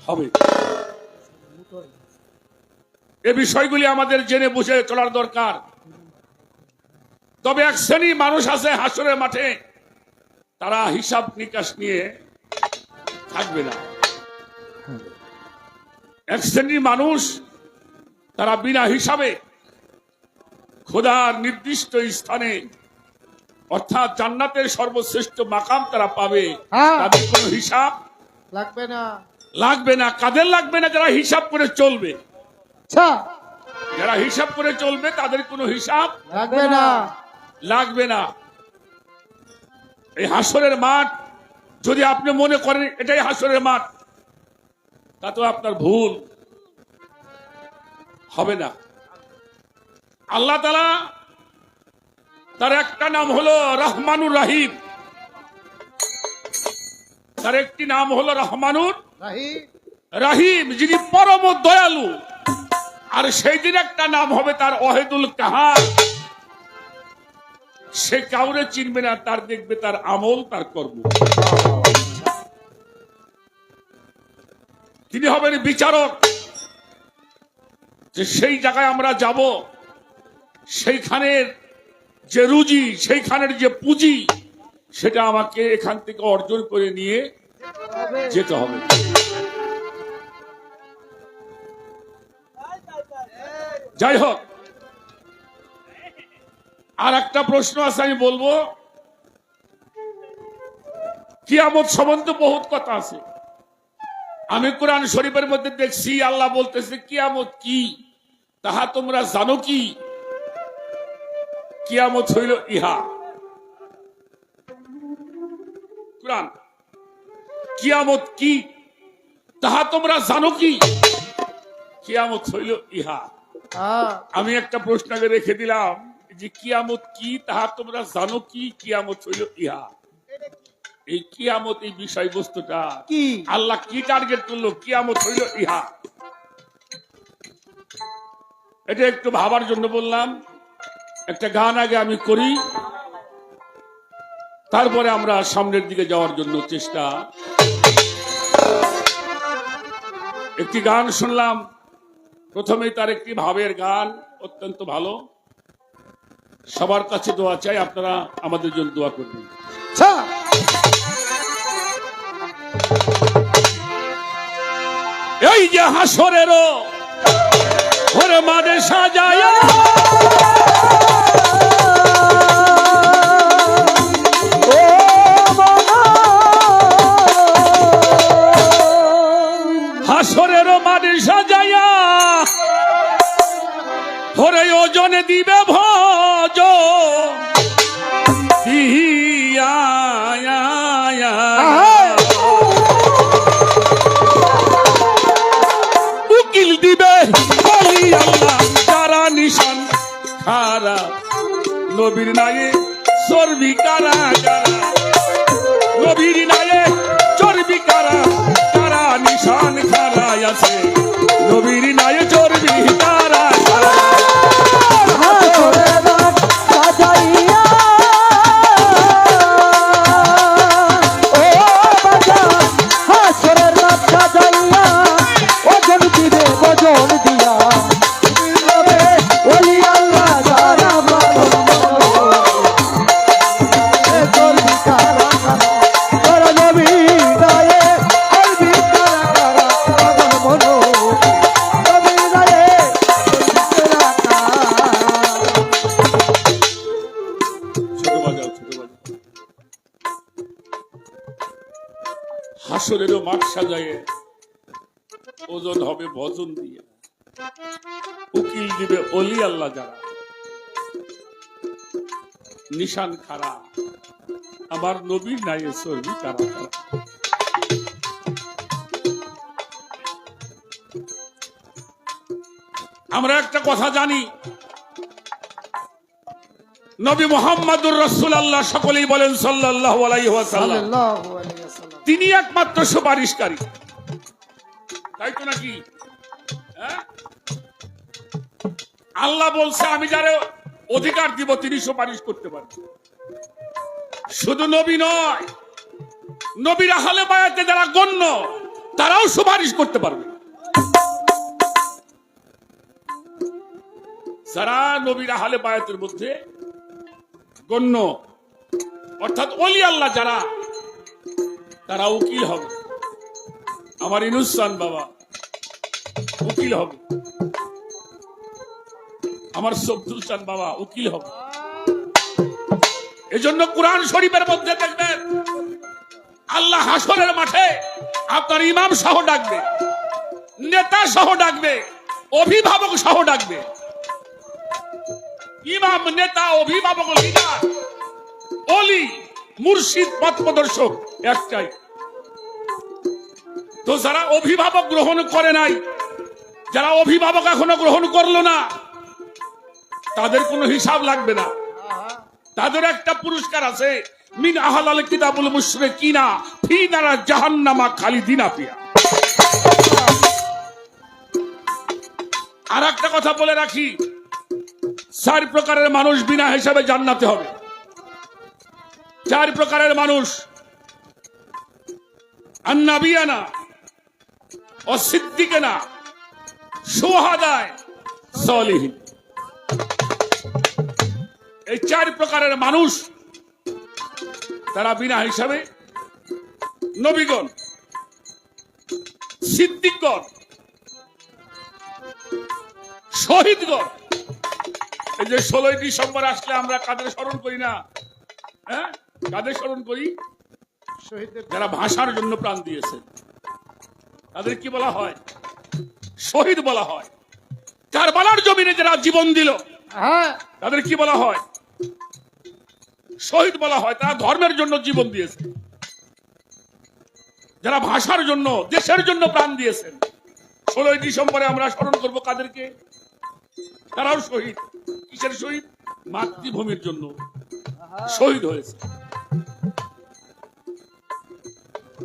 হবে। এ বিষয়গুলি আমাদের জেনে বুঝে চলার দরকার। তবে এক শ্রেণী মানুষ আছে হাসরের মাঠে, তারা হিসাব নিকাশ নিয়ে থাকবে না। এক শ্রেণীর মানুষ, তারা বিনা হিসাবে খোদার নির্দিষ্ট স্থানে, অর্থাৎ জান্নাতের সর্বশ্রেষ্ঠ মাকাম তারা পাবে, হ্যাঁ। তাদের কোনো হিসাব লাগবে না। লাগবে না। কাদের লাগবে না? যারা হিসাব করে চলবে। আচ্ছা, যারা হিসাব করে চলবে তাদের কোনো হিসাব লাগবে না। লাগবে না। এই হাসরের মাঠ যদি আপনি মনে করেন এটাই হাসরের মাঠ, তা তো আপনার ভুল হবে না। আল্লাহ তাআলা, তার একটা নাম হলো রহমানুর রাহিম, তার একটি নাম হলো রহমানুর রাহি, রাহিম, যিনি পরম দয়ালু। আর সেই দিন একটা নাম হবে তার ওয়াহিদুল কাহার। সে কাউরে চিনবে না, তার দেখবে তার আমল, তার কর্ম। তিনি হবেন বিচারক। যে সেই জায়গায় আমরা যাব, সেইখানের যে রুজি, সেইখানের যে পুঁজি, সেটা আমাকে এখান থেকে অর্জন করে নিয়ে যেতে হবে। যাই হোক, আর একটা প্রশ্ন আছে, আমি বলবো। কিয়ামত সম্বন্ধে বহুত কথা আছে। আমি কোরআন শরীফের মধ্যে দেখছি আল্লাহ বলতেছে, কিয়ামত কি তাহা তোমরা জানো কি? কিয়ামত হইল ইহা। কোরআন, কিয়ামত কি তাহা তোমরা জানো কি? কিয়ামত হইল ইহা। হ্যাঁ, আমি একটা প্রশ্ন আগে রেখে দিলাম যে কিয়ামত কি তাহা তোমরা জানো কি? কিয়ামত হইল ইহা। এই কিয়ামত, এই বিষয়বস্তুটা কি? আল্লাহ কি টার্গেট করলো? কিয়ামত হইল ইহা। এটা একটু ভাবার জন্য বললাম। একটা গান আগে আমি করি, তারপরে আমরা সামনের দিকে যাওয়ার জন্য চেষ্টা। একটি গান শুনলাম, প্রথমেই তার একটি ভাবের গান, অত্যন্ত ভালো। সবার কাছে দোয়া চাই, আপনারা আমাদের জন্য দোয়া করবেন। আচ্ছা, এই যে হাসরেরও ওরে মাঝে সাজায়া হাসরের মাঝে সাজায়া ওরে ওজনে দিবে ভজ উকিল দিবে বলি আল্লাহ যারা নিশান খারা নবীর নায়ে চর্বি কারা কারা নবীর নায়ে চর্বি কারা কারা নিশান খারা আছে নবীর নায়ে চর্বি কারা কারা হাসরেরও মাঠ সাজায় ওজন হবে ভজন দিয়ে উকিল দিবে অলি আল্লাহ যারা নিশান খারা আমার নবীর নায়ে চর্বি কারা কারা আমরা একটা কথা জানি নবী মুহাম্মদুর রাসূলুল্লাহ সকলেই বলেন সাল্লাল্লাহু আলাইহি ওয়াসাল্লাম তিনি একমাত্র সুপারিশকারী তাই তো নাকি আল্লাহ বলছে আমি যারা অধিকার দিব তিনি সুপারিশ করতে পারবেন শুধু নবী নয় নবীর আহলে বায়াতে যারা গণ্য তারাও সুপারিশ করতে পারবে যারা নবীর আহলে বায়াতের মধ্যে গণ্য অর্থাৎ ওলি আল্লাহ যারা তারা উকিল হবে আমার ইনুসান বাবা উকিল হবে আমার সবদুল চান বাবা উকিল হবে এজন্য কোরআন শরীফের মধ্যে দেখবেন আল্লাহ হাসরের মাঠে আপনার ইমাম সহ ডাকবে নেতা সহ ডাকবে অভিভাবক সহ ডাকবে ইমাম নেতা অভিভাবক লিডার ওলি মুর্শিদ পথ প্রদর্শক একটাই তো যারা অভিভাবক গ্রহণ করে নাই যারা অভিভাবক এখনো গ্রহণ করলো না তাদের কোনো হিসাব লাগবে না তাদের একটা পুরস্কার আছে মিন আহলাল কিতাবুল মুশরিকিনা ফি নারা জাহান্নামা খালিদিনা ফিহা আর একটা কথা বলে রাখি 4 প্রকারের মানুষ বিনা হিসাবে জান্নাতে হবে 4 প্রকারের মানুষ আন্নাবিয়ানা ও সিদ্দিকানা শুহাদায়ে সালিহিন এই 4 প্রকারের মানুষ তারা বিনা হিসাবে নবীগণ সিদ্দিকগণ শহীদগণ এই যে 16 ডিসেম্বর আসলে আমরা কাদের স্মরণ করি না হ্যাঁ কাদের স্মরণ করি শহীদদের যারা ভাষার জন্য প্রাণ দিয়েছে তাদের কি বলা হয় শহীদ বলা হয় কারবালার জমিনে যারা জীবন দিল হ্যাঁ তাদের কি বলা হয় শহীদ বলা হয় তারা ধর্মের জন্য জীবন দিয়েছে যারা ভাষার জন্য দেশের জন্য প্রাণ দিয়েছেন 16 ডিসেম্বরে আমরা স্মরণ করব কাদেরকে তারাও শহীদ কিসের শহীদ মাতৃভূমির জন্য শহীদ হয়েছে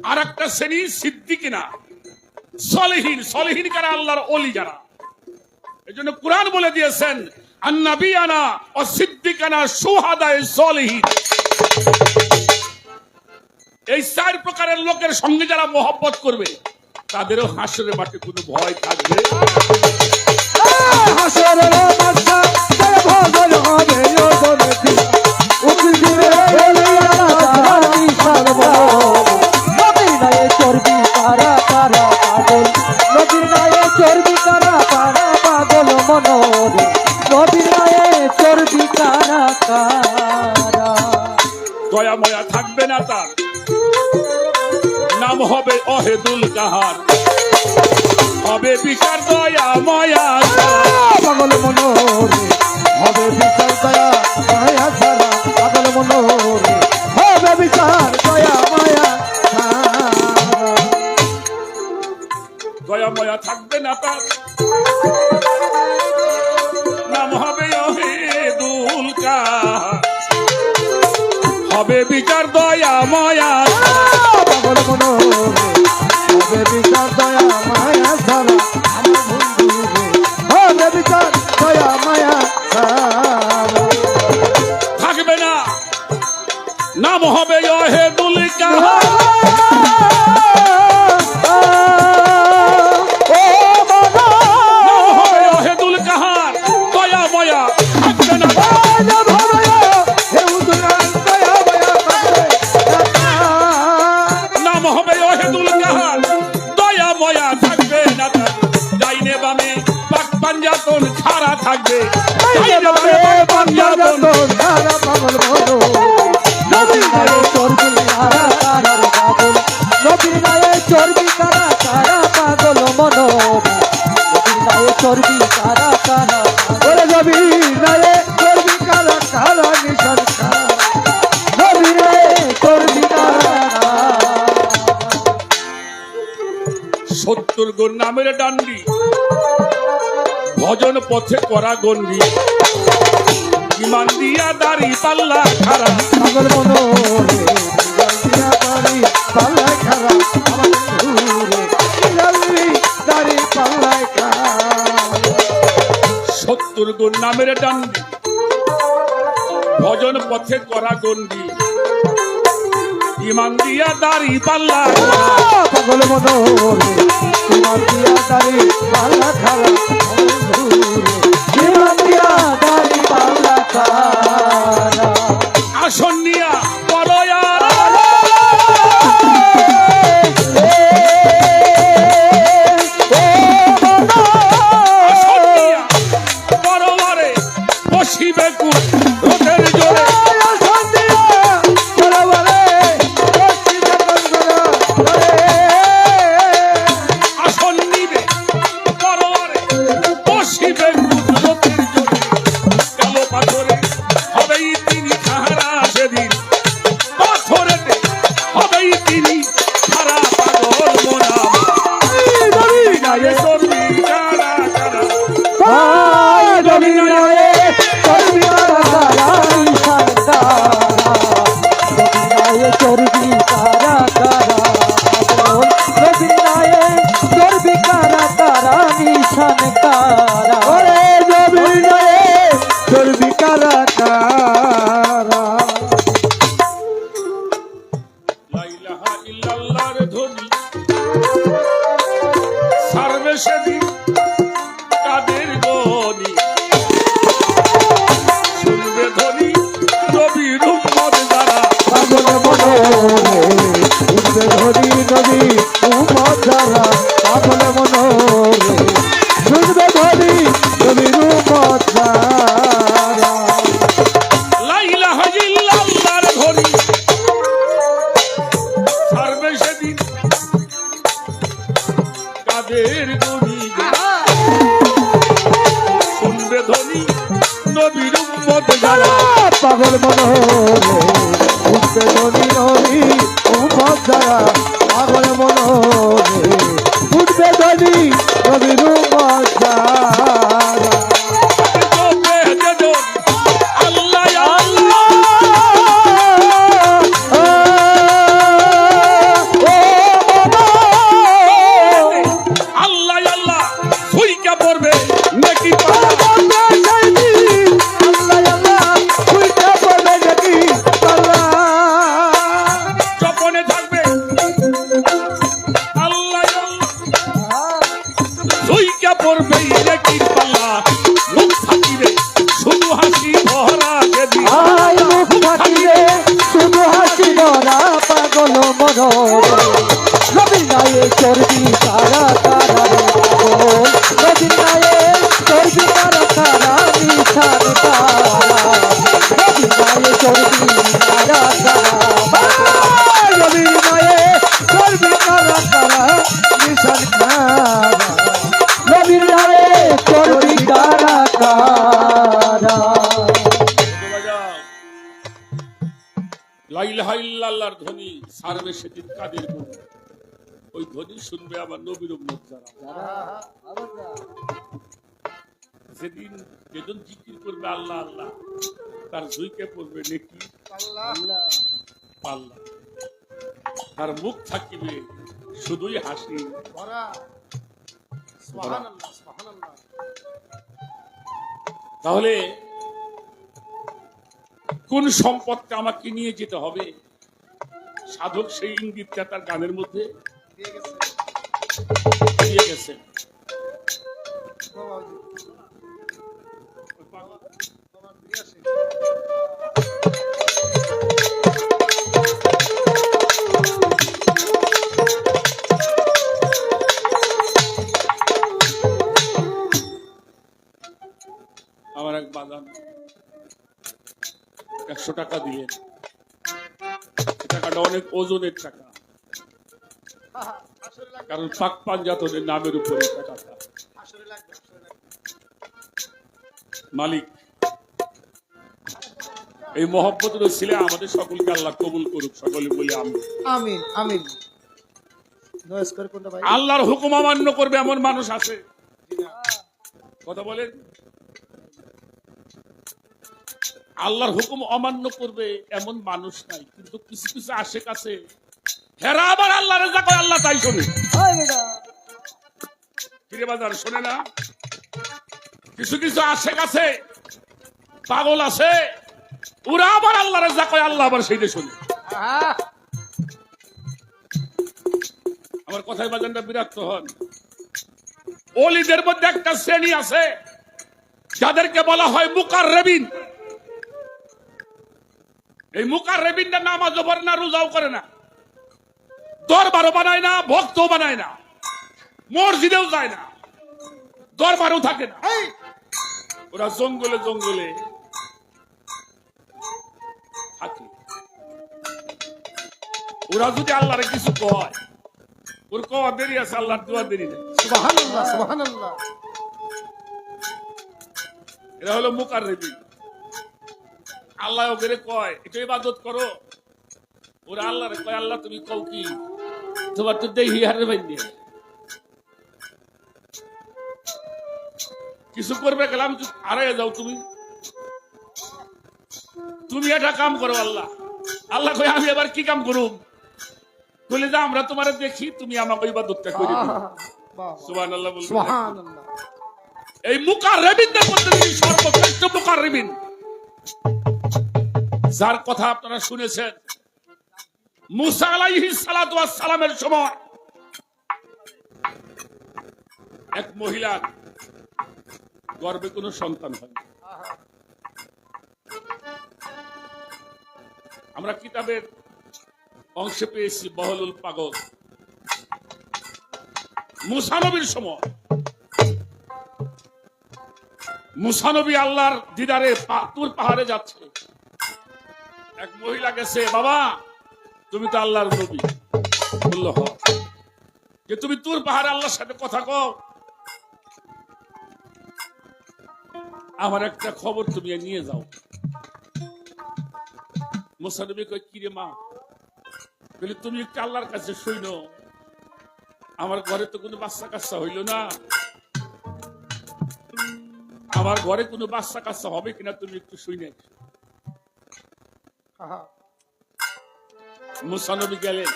আর একটা শ্রেণী সিদ্দিকিনা সালেহীন সালেহীন কারা আল্লাহর ওলি যারা এজন্য কোরআন বলে দিয়েছেন আন্নাবিয়ানা ও সিদ্দিকানা শুহাদায়ে সালেহীন এই 4 প্রকারের লোকের সঙ্গে যারা মহব্বত করবে তাদেরও হাসরের মাঠে কোনো ভয় থাকবে হাসরের মাঠে ভজন হবে ওজনে দিয়া উকিল দিবে বলি আল্লাহ নিশান নবীর নায়ে চর্বি কারা কারা পাগল নবীর নায়ে চর্বি কারা কারা পাগল অহেদুল কাহার হবে বিচার দয়া ময়া পাগল মনোরে হবে বিচার দয়া মায়া ছাড়া পাগল মনোরে হবে বিচার দয়া মায়া ছাড়া দয়া ময়া থাকবে না তার নাম হবে অহেদুল কাহার হবে বিচার দয়া ময়া পাগল মনোরে হবে বিচার দয়া মায়া ছাড়া আমার বন্ধুরে হবে বিচার দয়া মায়া ছাড়া থাকবে না নাম হবে অহেদুল কাহার অহেদুল কাহার দয়া ময়া থাকবে না নাম হবে অহেদুল কাহার দয়া ময়া থাকবে না তার ডাইনে বামে পাক পাঞ্জাতন খাড়া থাকবে ডাইনে বামে পাক পাঞ্জাতন পাগল মনো নবীর গায়ে চর্বি কারা কারার পাগল নবীর গায়ে চর্বি কারা কারা পাগল মনো নবীর গায়ে চর্বি কারা কারা ওরে নবীর গায়ে চর্বি কারা কারা নিশান কারা নবীর গায়ে চর্বি কারা 70 গুণ নামের ডান্ডি ভজন পথে করা গন্ডি ইমান দিয়া দাড়ি পাল্লা খারা পাগল মনো রে দিয়া বাড়ি পাল্লাই খারা আমার ঘুরে লালি দাড়ি পাল্লাই খারা 70 গুণ নামের ডান্ডি ভজন পথে করা গন্ডি ইমান দিয়া দাড়ি পাল্লা খারা পাগল মনো রে তোমার দিয়া দাড়ি পাল্লা খারা আমার ঘুরে তোমার দিয়া দাড়ি পাল্লা খারা আসন নিয়া বড়য়া আসন নিয়া বড়বারে বসিবে কু রোদের জোরে আসন নিবে বড়বারে বসিবে কু রোদের জোরে কালো পাথরে হবেই তিনি খাহারা সেদিন পাথরেতে হবেই তিনি খারা পাগল মোনা গায়ে চর্বি কারা কারা চর্বি কারা কারা রবিনায়ে চর্বি কারা কারা নিশান কারা ওরে রবিনায়ে চর্বি কারা কারা লা ইলাহা ইল্লাল্লাহর ধ্বনি সারবে সেদিন কাদের গনি শুনবে ধ্বনি নবীর উম্মত যারা পাগল মনোরে উঠবে ধরি নবী উম্মতারা পাগল মনোরে শুনবে ধরি নবীর উম্মতারা লা ইলাহা ইল্লাল্লাহর ধ্বনি সারবে সেদিন কাদের গনি শুনবে ধ্বনি নবীর উম্মত যারা পাগল মনোরে উঠবে ধরি নবী উম্মতারা পাগল মনোরে উঠবে ধরি নবীর উম্মতারা আল্লাহ আল্লাহ আল্লাহ আল্লাহ সুইকা পড়বে নাকি চপনে থাকবে আল্লাহ সুইকা পড়বে নাকি পাল্লা মুখ থাকিবে শুধু হাসি ভরা যদি পাগল মনোরে রবিনায়ে চর্বি কারা কারা রবিনায়ে চর্বি কারা কারা নিশান কারা রবিনায়ে চর্বি কারা কারা রবিনায়ে চর্বি কারা কারা ইলাহা ইল্লাল্লাহর ধ্বনি সারবে সেদিন কাদের মুখ, ওই ধ্বনি শুনবে আমার নবীর উম্মত যারা। যেদিন যেদিন জিকির করবে আল্লাহ আল্লাহ, তার ঝুঁকে পড়বে নেকি আল্লাহ আল্লাহ, তার মুখ থাকিবে শুধুই হাসি। ভরা। সুবহানাল্লাহ সুবহানাল্লাহ। তাহলে কোন সম্পদটা আমাকে নিয়ে যেতে হবে, সাধক সেই ইঙ্গিতটা তার গানের মধ্যে দিয়ে গেছে দিয়ে গেছে। বাবাজি। বাবা দিয়ে আসে। আমার এক বাগান 100 টাকা দিলেন, টাকাটা অনেক ওজনের টাকা, আসলে লাগবে কারণ পাক পাঞ্জাতনের নামের উপরে টাকাটা। আসলে লাগবে আসলে লাগবে। মালিক এই মহব্বতের ছিলে আমাদের সকলকে আল্লাহ কবুল করুক, সকলে বলে আমি। আমিন আমিন। নয়েজ করে কোনটা ভাই? আল্লাহর হুকুম অমান্য করবে এমন মানুষ আছে, জি না। কথা বলেন। আল্লাহর হুকুম অমান্য করবে এমন মানুষ নাই, কিন্তু কিছু কিছু আশেক আছে, হেরা আবার আল্লাহর যা কয় আল্লাহ তাই শোনে। ফিরে বাজার শোনে না। কিছু কিছু আশেক আছে, পাগল আছে, ওরা আবার আল্লাহর যা কয় আল্লাহ আবার সেইটা শোনে। আহা, আমার কথায় বাজানটা বিরক্ত হন। ওলিদের মধ্যে একটা শ্রেণী আছে যাদেরকে বলা হয় মুকাররেবিন। এই মুকাররেবিনটা নামাজও পড়ে না, রোজাও করে না, দরবারও বানায় না, ভক্তও বানায় না, মসজিদেও যায় না, দরবারও থাকে না। এই, ওরা জঙ্গলে জঙ্গলে থাকে। ওরা যদি আল্লাহরে কিছু কয়, ওর কওয়া দেরি আছে, আল্লাহর দোয়া দেরি নেই। সুবহানাল্লাহ সুবহানাল্লাহ। এরা হলো মুকাররেবিন। আল্লাহ ওকে কয় এটা ইবাদত করো, ওরা আল্লাহরে কয় আল্লাহ তুমি কও কি, তোমার তো দেহি হারে বাইন্দে কিছু করবে গেলাম, হারাই যাও তুমি, তুমি এটা কাম করো। আল্লাহ আল্লাহ কয় আমি এবার কি কাম করুম, বলে যে আমরা তোমার দেখি তুমি আমাকে ইবাদতটা করে দিও। আহা, বাহ, সুবহানাল্লাহ বলবেন। সুবহানাল্লাহ। এই মুকাররেবিনদের মধ্যে তিনি সর্বশ্রেষ্ঠ মুকাররেবিন, যার কথা আপনারা শুনেছেন মুসা আলাইহিস সালাতু ওয়াস সালামের সময় এক মহিলার গর্ভে কোনো সন্তান হয়। আমরা কিতাবের অংশে পেয়েছি বহলুল পাগল। মুসা নবীর সময় মুসা নবী আল্লাহর দিদারে তুর পাহাড়ে যাচ্ছে, এক মহিলা গেছে, বাবা তুমি তো আল্লাহর নবী। বলল হ, যে তুমি তুর পাহাড়ে আল্লাহর সাথে কথা কও, আমার একটা খবর তুমি নিয়ে যাও। মুসা নবী কয় কি রে মা, বলে তুমি একটু আল্লাহর কাছে শুইনো, আমার ঘরে তো কোনো বাচ্চা কাচ্চা হইল না, আমার ঘরে কোনো বাচ্চা কাচ্চা হবে কিনা তুমি একটু শুনে। আহা, মুসা নবী গেলেন,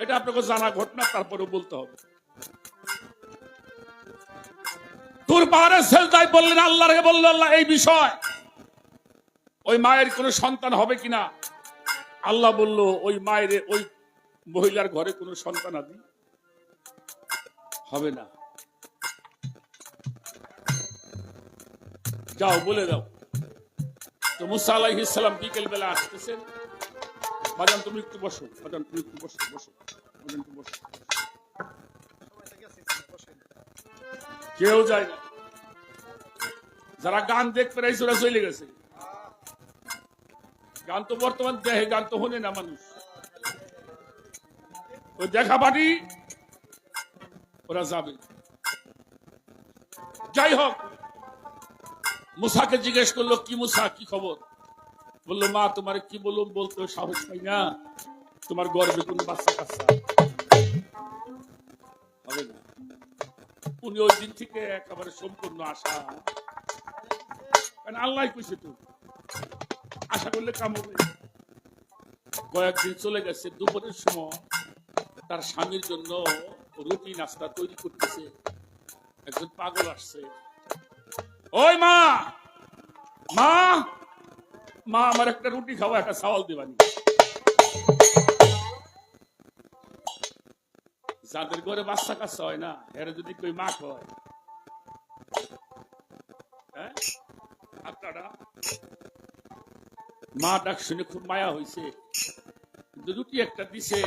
এটা আপনাকে জানা ঘটনা, তারপরে বলতে হবে। তুর পাহাড়ের সেজদায় বললেন আল্লাহ রে, বলল আল্লাহ এই বিষয়, ওই মায়ের কোনো সন্তান হবে কিনা। আল্লাহ বলল ওই মায়ের, ওই মহিলার ঘরে কোনো সন্তান আদি হবে না, যাও বলে দাও। তো মুসা আলাইহিস সালাম বিকেল বেলা আসতেছেন, বাজান তুমি একটু বসো, বাজান তুমি একটু বসো, বসো বাজান একটু বসো। কেউ যায় না, যারা গান দেখতে রাইছে ওরা চলে গেছে। গান তো বর্তমান দেহে, গান তো শোনে না মানুষ, ওই দেখা পাটি ওরা যাবে। যাই হোক, মুসাকে জিজ্ঞেস করলো কি মুসা কি খবর, বললো মা তোমার কি বলুম বলতে সাহস পাই না, তোমার গর্বে কোনো বাচ্চা কাচ্চা হবে না। উনি ওই দিন থেকে একেবারে সম্পূর্ণ আশা, কারণ আল্লাহ কইছে তো আশা করলে কাম হবে। কয়েকদিন চলে গেছে, দুপুরের সময় তার স্বামীর জন্য রুটি নাস্তা তৈরি করতেছে, একজন পাগল আসছে, ওই মা মা মা আমার একটা রুটি খাওয়া, একটা চাওয়াল দেবানি। যাদের ঘরে বাচ্চা কাচ্চা হয় না, এরা যদি কই মা কয়, হ্যাঁ আপনারা মা ডাক শুনে খুব মায়া হয়েছে, কিন্তু রুটি একটা দিছে,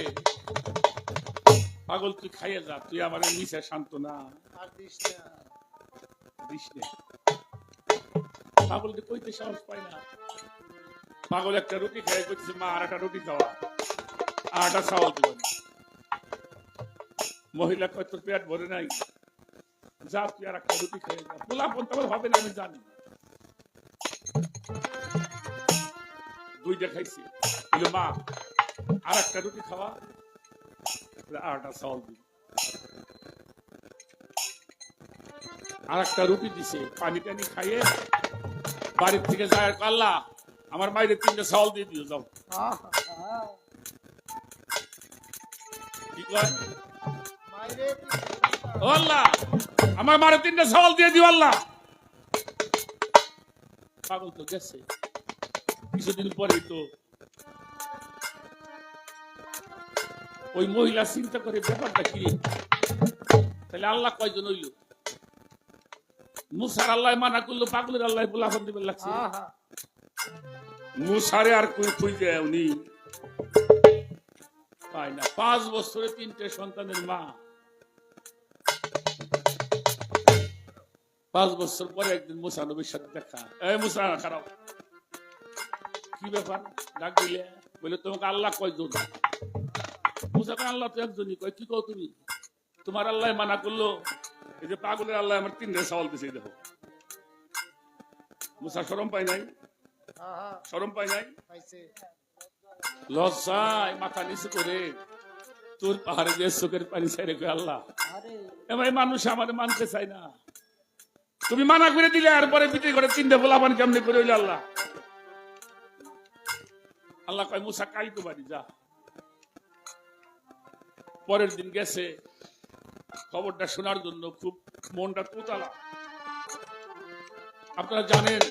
পাগল তুই খাইয়ে যা, তুই আমার নিচে শান্ত না আর দিস না। দিস নে। পাগল কইতে সাহস পায় না। পাগল একটা রুটি খাই করছে, মা আর একটা রুটি খাওয়া, আর একটা চাওয়াল দেবেন। মহিলা কয় তোর পেট ভরে নাই, যা তুই আর একটা রুটি খেয়ে যা, পোলা পন্থা হবে না আমি জানি। দুইটা খাইছি, বলে মা আর একটা রুটি খাওয়া, আর একটা চাওয়াল দিন। আর একটা রুটি দিছে, পানি টানি খাইয়ে বাড়ির থেকে যায়, আল্লাহ আমার বাইরে 3টা চাওয়াল দিয়ে দিও যাও। আহা, কি কয়? মাইরে ও আল্লাহ আমার মারে 3টা চাওয়াল দিয়ে দিও আল্লাহ। পাগল তো গেছে, কিছুদিন পরেই তো ওই মহিলা চিন্তা করে ব্যাপারটা কি, তাহলে আল্লাহ কয়জন হইল? মুসার আল্লাহ মানা করলো, পাগলের আল্লাহ বুলাফান দিবে লাগছে। আহা, মুসারে আর কই খুঁজে উনি পায় না। 5 বছরে 3টে সন্তানের মা, 5 বছর পরে একদিন মুসা নবীর সাথে দেখা। এই মুসা খারাপ, কি ব্যাপার ডাক দিলে? বলে তোমাকে আল্লাহ কয়জন? মুসা কয় আল্লাহ তো একজনই। কয় কি কও তুমি? তোমার আল্লাহ মানা করলো, এই যে পাগলের আল্লাহ আমার 3টে চাওয়াল দিছে, দেখো। মুসা শরম পায় নাই? আহা, শরম পায় নাই? পাইছে। লজ্জায় মাথা নিচু করে তোর পাহাড়ে যে চোখের পানি ছেড়ে গো আল্লাহ, এবার মানুষ আমার মানতে চায় না, তুমি মানা করে দিলে, আর পরে পিঠে করে 3টে বলাবান কেমনি করে হইল আল্লাহ। আল্লাহ কয় মুসা কালকে বাড়ি যা। পরের দিন গেছে, খবরটা শোনার জন্য খুব মনটা কোতালা। আপনারা জানেন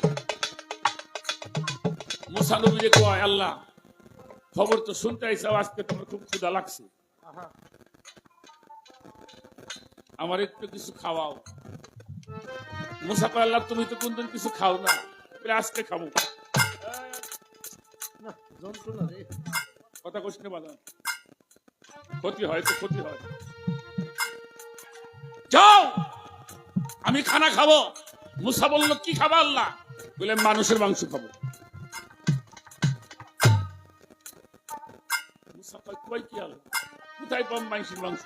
মুসা নবীরে কয় আল্লাহ খবর তো শুনতে আইসাও, আজকে তোমার খুব ক্ষুধা লাগছে, আহা, আমার একটু কিছু খাওয়াও। মুসা কয় আল্লাহ তুমি তো কোনদিন কিছু খাও না, বলে আজকে খাবো। না যন্ত্রণা রে। কথা কইস না বাজান, ক্ষতি হয় তো ক্ষতি হয়। যাও আমি খানা খাবো। মুসা বলল কি খাবা আল্লাহ? বলে মানুষের মাংস খাবো। মুসা কয় কই কি আল্লাহ, কোথায় পাম মানুষের মাংস?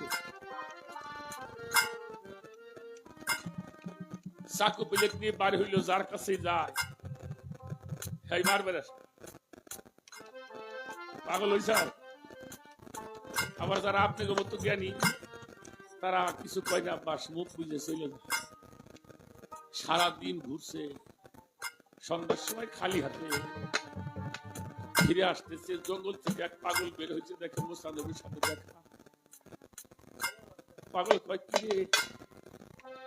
চাকু প্লেট নিয়ে বার হইল, যার কাছে যায় এই মারবে না। পাগল হইছে। আবার যারা আপনি মতো জ্ঞানী, তারা কিছু কয় না, বাস মুখ বুঝে চলে যায়। সারাদিন ঘুরছে, সন্ধ্যার সময় খালি হাতে ফিরে আসতেছে। জঙ্গল থেকে এক পাগল বের হয়েছে, দেখে মুসা নবীর সাথে দেখা। পাগল কয় কি রে,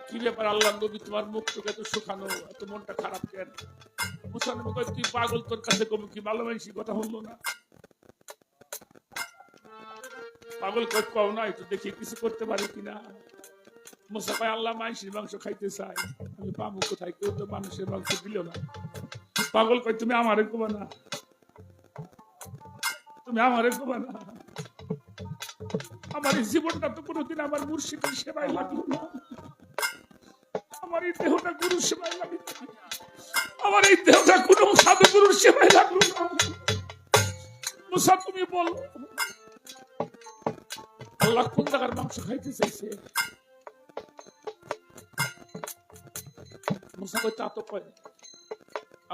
কি ব্যাপার আল্লাহ নবী, তোমার মুখ তোকে এত শুকানো, এত মনটা খারাপ কেন? মুসা নবী কয় তুই পাগল, তোর কাছে কবি কি ভালো মানুষই কথা হলো না? পাগল কয় কও না, একটু দেখি কিছু করতে পারি কিনা। মুসা কয় আল্লাহ মানুষের মাংস খাইতে চাই, আমি পাবো কোথায়? কেউ তো মানুষের মাংস দিল না। পাগল কয় তুমি আমারে কবা না, তুমি আমারে কবা না। আমার এই জীবনটা তো কোনোদিন আমার মুর্শিদের সেবায় লাগলো না, আমার এই দেহটা গুরুর সেবায় লাগলো না, আমার এই দেহটা কোনো সাধু গুরুর সেবায় লাগলো না। মুসা তুমি বলো আল্লাহ কোন জায়গার মাংস খাইতে চাইছে? মুসা কয় তা তো কয়,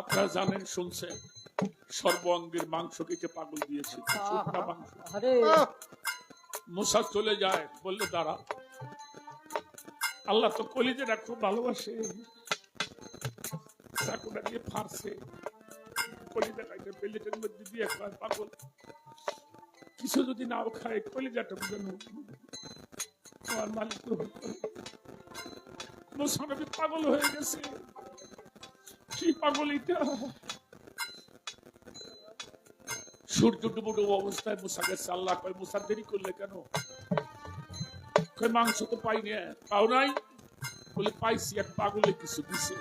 আপনারা জানেন শুনছেন, সর্বাঙ্গের মাংস কেটে পাগল দিয়েছে, শুকনা মাংস। আরে মুসা চলে যায়, বললে দাঁড়া, আল্লাহ তো কলিজাটা খুব ভালোবাসে, চাকুটা দিয়ে ফাঁসছে, কলিজা খাইতে প্লেটের মধ্যে দিয়ে খায় পাগল, কিছু যদি নাও খায় কলিজাটা যেন আমার মালিক গ্রহণ করে। মুসা নবী পাগল হয়ে গেছে, কি পাগল এটা। সূর্য ডুবো ডুবো অবস্থায় মুসা গেছে, আল্লাহ কয় মুসা দেরি করলে কেন? কয় মাংস তো পাইনি। পাও নাই? বলে পাইছি, এক পাগলে কিছু দিছে।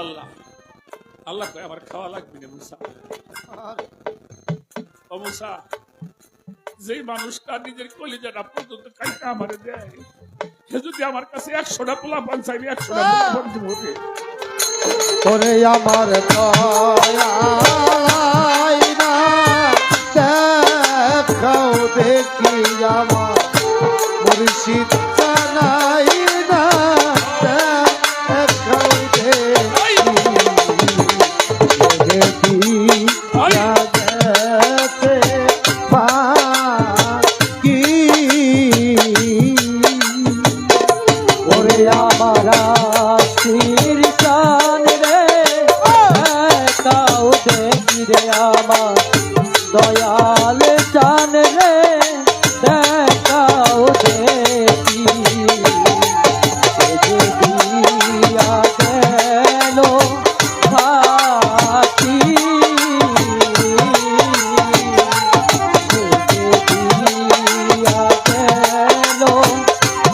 আল্লাহ আল্লাহ কয় আমার খাওয়া লাগবে না মুসা। ও মুসা, যে মানুষটা নিজের কলিজাটা পর্যন্ত কাইটা আমারে দেয়, সে যদি আমার কাছে 100টা পোলা পান চাইবে 100টা বন্ধু হবে। ওরে আমার দয়ালাই না দেখাও দেখি আমার মুর্শিদ জানাই না দেখাও দেখি লাগতে পাখি। ওরে আমার আশির চান রে দেখাও দেখি রে আমার দয়াল চান রে দেখাও দেখি। সে যে দিয়া গেল ফাঁকি, সে যে দিয়া গেল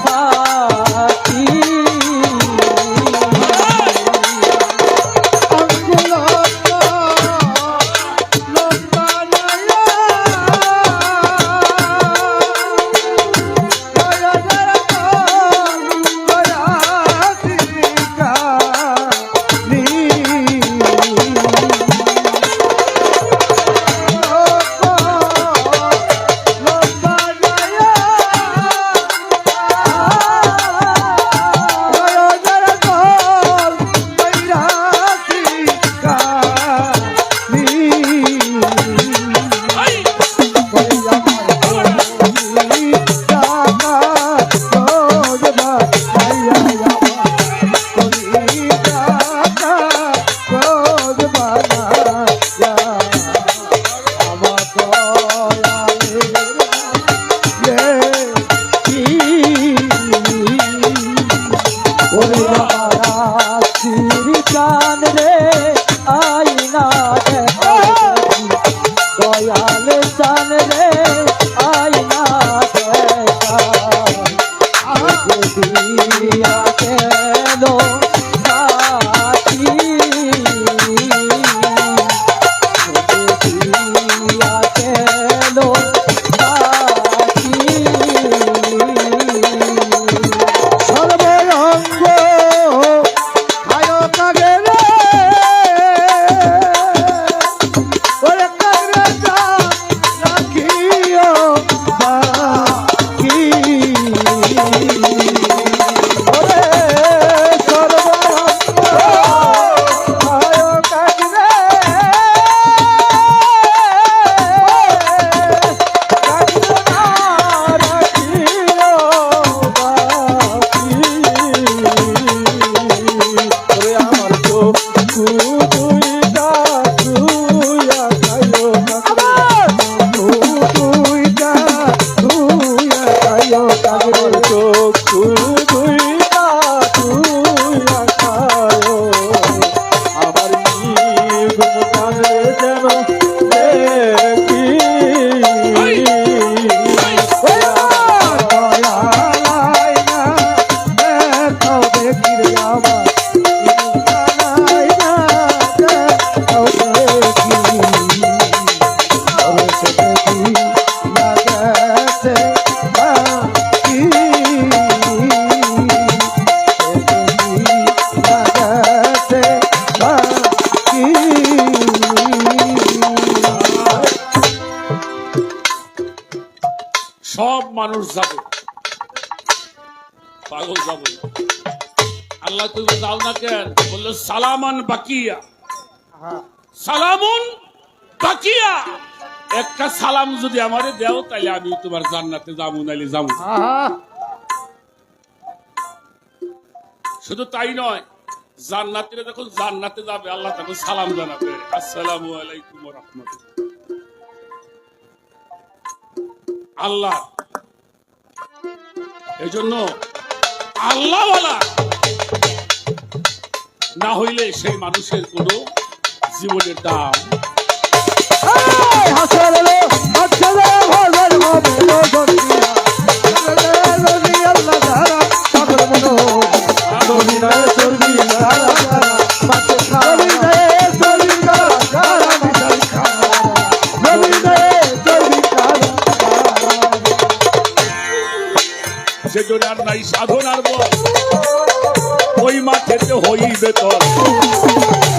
ফাঁকি। দয়াল চান রে আইনা দেখা দিয়া গেল সাথী, দিয়া গেল সাথী। সর্বরঙ্গ খায় কাগে রে ওরে কাগরে যা রাখিও বাকি। ওরে সর্বরঙ্গ খায় কাগরে কাগরে না রাখিও বাকি। ওরে আমার তো দুইটা দুইয়া খাইও দুইটা দুইয়া খাইও কাগের চোখ দুইটা দুইয়া খাইও আমার নিগুণ কানে যেন দেখি। দয়ালাই না দেখাও দেখি রে আমার দয়ালাই না দেখাও দেখি। ওরে সে দেখি লাগতে বাকি, সে দেখি লাগতে বাকি। সব মানুষ যাবে, পাগল যাবে। আল্লাহ তুমি যাও না কেন? বললো সালামান বাকিয়া, সালামুন বাকিয়া, একটা সালাম যদি আমারে দাও তাহলে আমি তোমার জান্নাতে যাবো, নাইলে যাবো না। আহা শুধু তাই নয়, জান্নাতীরা যখন জান্নাতে যাবে আল্লাহ তখন সালাম জানাবে, আসসালামু আলাইকুম ওয়া রাহমাতুল্লাহ। আল্লাহ এই জন্য আল্লাহওয়ালা না হইলে সেই মানুষের কোন জীবনের দাম। হাসরে হাসরে ভজন হবে রোজনিয়া রোজি আল্লাহ তাআলা পাগল মনোহর নবী নাই চর্বি কারা কারা মাকে নবী নাই চর্বি কারা কারা মিশাই খারা নবী নাই চর্বি কারা সেজন্য আর নাই সাধনার বল, ওই মাঠেতে হইবে তোর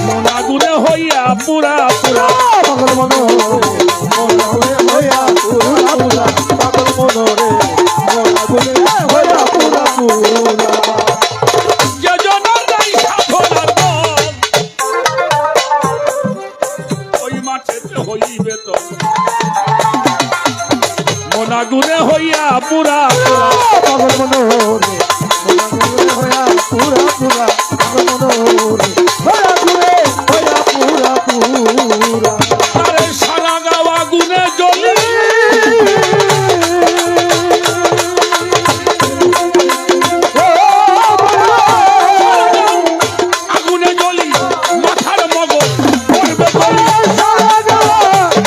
মন আগুনে হইয়া পুরা পুরা। পাগল মনোহর মনোহরে হইয়া পুরা পুরা পাগল মনোহরে মন আগুনে হইয়া পুরা পুরা যেজন্য নাই সাধনার বল, ওই মাঠেতে হইবে তোর মন আগুনে হইয়া পুরা পুরা। পাগল মনোহরে মনোহরে হইয়া পুরা পুরা পাগল মনোহরে হইয়া পুরে হইয়া পুরা পুরা আরে সারা গাওয়া আগুনে জ্বলি, আগুনে জ্বলি মাথার মগজ পড়বে গলি। সারা গাওয়া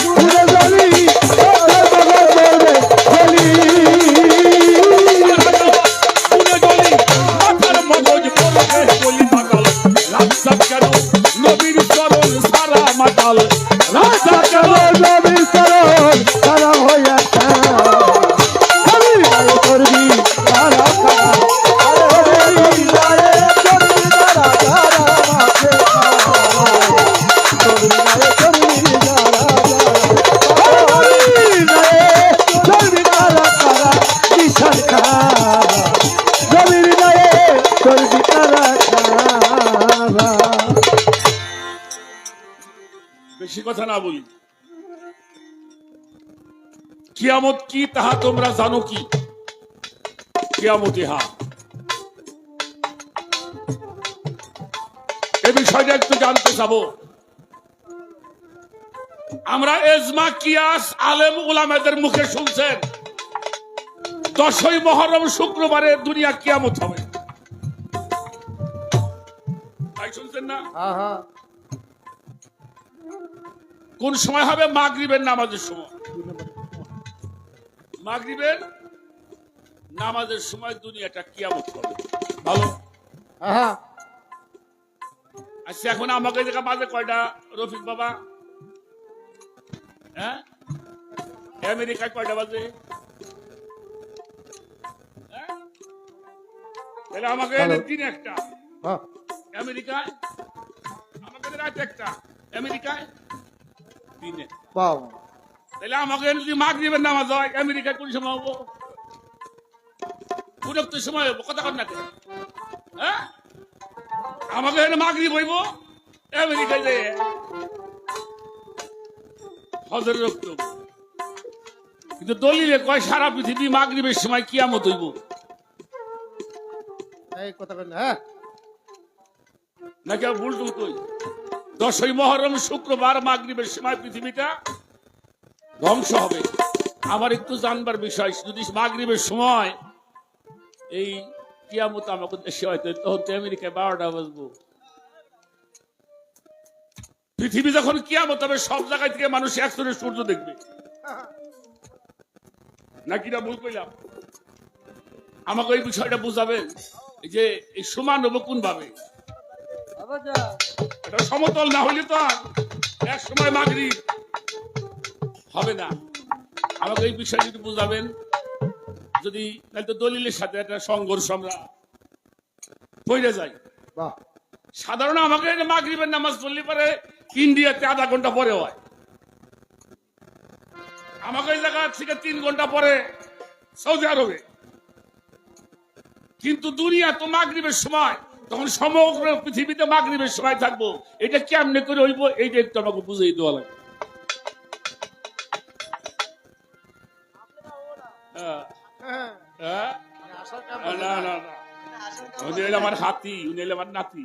পুরে জ্বলি ওরে পাগল মরবে জ্বলি সারা গাওয়া আগুনে জ্বলি মাথার মগজ পড়বে গলি। পাগল রাস্তা কেন নবীর চরণ সারা মাতাল, রাস্তা কেন নবীর চরণ সারা হইয়া নবীর গায়ে করবি সারা সারা আরে নবীর গায়ে করবি সারা সারা মাঝে নবীর গায়ে করবি সারা সারা নবীর গায়ে করবি সারা সারা বিশাল খারা নবীর গায়ে করবি সারা সারা বেশি কথা না বলি। কিয়ামত কি তাহা তোমরা জানো কি? কিয়ামত ইহা, এ বিষয়টা একটু জানতে চাবো। আমরা এজমা কিয়াস আলেম উলামাদের মুখে শুনছেন 10ই মুহররম শুক্রবারে দুনিয়া কিয়ামত হবে, তাই শুনছেন না? আহা কোন সময় হবে? মাগরিবের নামাজের সময়। মাগরিবের নামাজের সময় দুনিয়াটা কিয়ামত হবে। ভালো। আহা আচ্ছা, এখন আমাকে দেখা বাজে কয়টা রফিক বাবা? হ্যাঁ, আমেরিকায় কয়টা বাজে? হ্যাঁ? তাহলে আমাকে দিন একটা, হ্যাঁ আমেরিকায় আমাকে রাত একটা, আমেরিকায় দিনে। বাবা তাহলে আমাকে যদি মাগরিবের নামাজ হয় আমেরিকায় কোন সময় হবো? উপযুক্ত সময় হবো, কথা কর না কেন? হ্যাঁ, আমাকে মাগরিব হইব আমেরিকায় যাই হজর রক্ত। কিন্তু দলিলে কয় সারা পৃথিবী মাগরিবের সময় কিয়ামত হইব। এই কথা বললে হ্যাঁ নাকি ভুল টুল কই? 10ই মুহররম শুক্রবার মাগরিবের সময় পৃথিবীটা ধ্বংস হবে। আমার একটু জানবার বিষয়, যদি মাগরিবের সময় এই কিয়ামত আমাকে দেশে হয়তো, তখন তো আমেরিকায় 12টা বাজবো। পৃথিবী যখন কিয়ামত হবে সব জায়গায় থেকে মানুষ একসঙ্গে সূর্য দেখবে, নাকি না ভুল কইলাম? আমাকে এই বিষয়টা বুঝাবেন যে এই সমান হবো কোন ভাবে? এটা সমতল না হইলে তো আর এক সময় মাগরিব হবে না। আমাকে এই বিষয় যদি বুঝাবেন, যদি তো দলিলের সাথে একটা সংঘর্ষ আমরা পড়ে যাই। বাহ সাধারণ আমাকে মাগরিবের নামাজ পড়লে পরে ইন্ডিয়াতে আধা ঘন্টা পরে হয়, আমাকে এই জায়গা থেকে 3 ঘন্টা পরে সৌদি আরবে। কিন্তু দুনিয়া তো মাগরিবের সময় তখন সমগ্র পৃথিবীতে মাগরিবের সময় থাকবো। এটা কেমনে করে হইব, এইটা একটু আমাকে বুঝিয়ে দেওয়া লাগবে। হ্যাঁ, হ্যাঁ? আসার কাম না না না, উনি হইলে আমার হাতি, উনি হইলে আমার নাতি,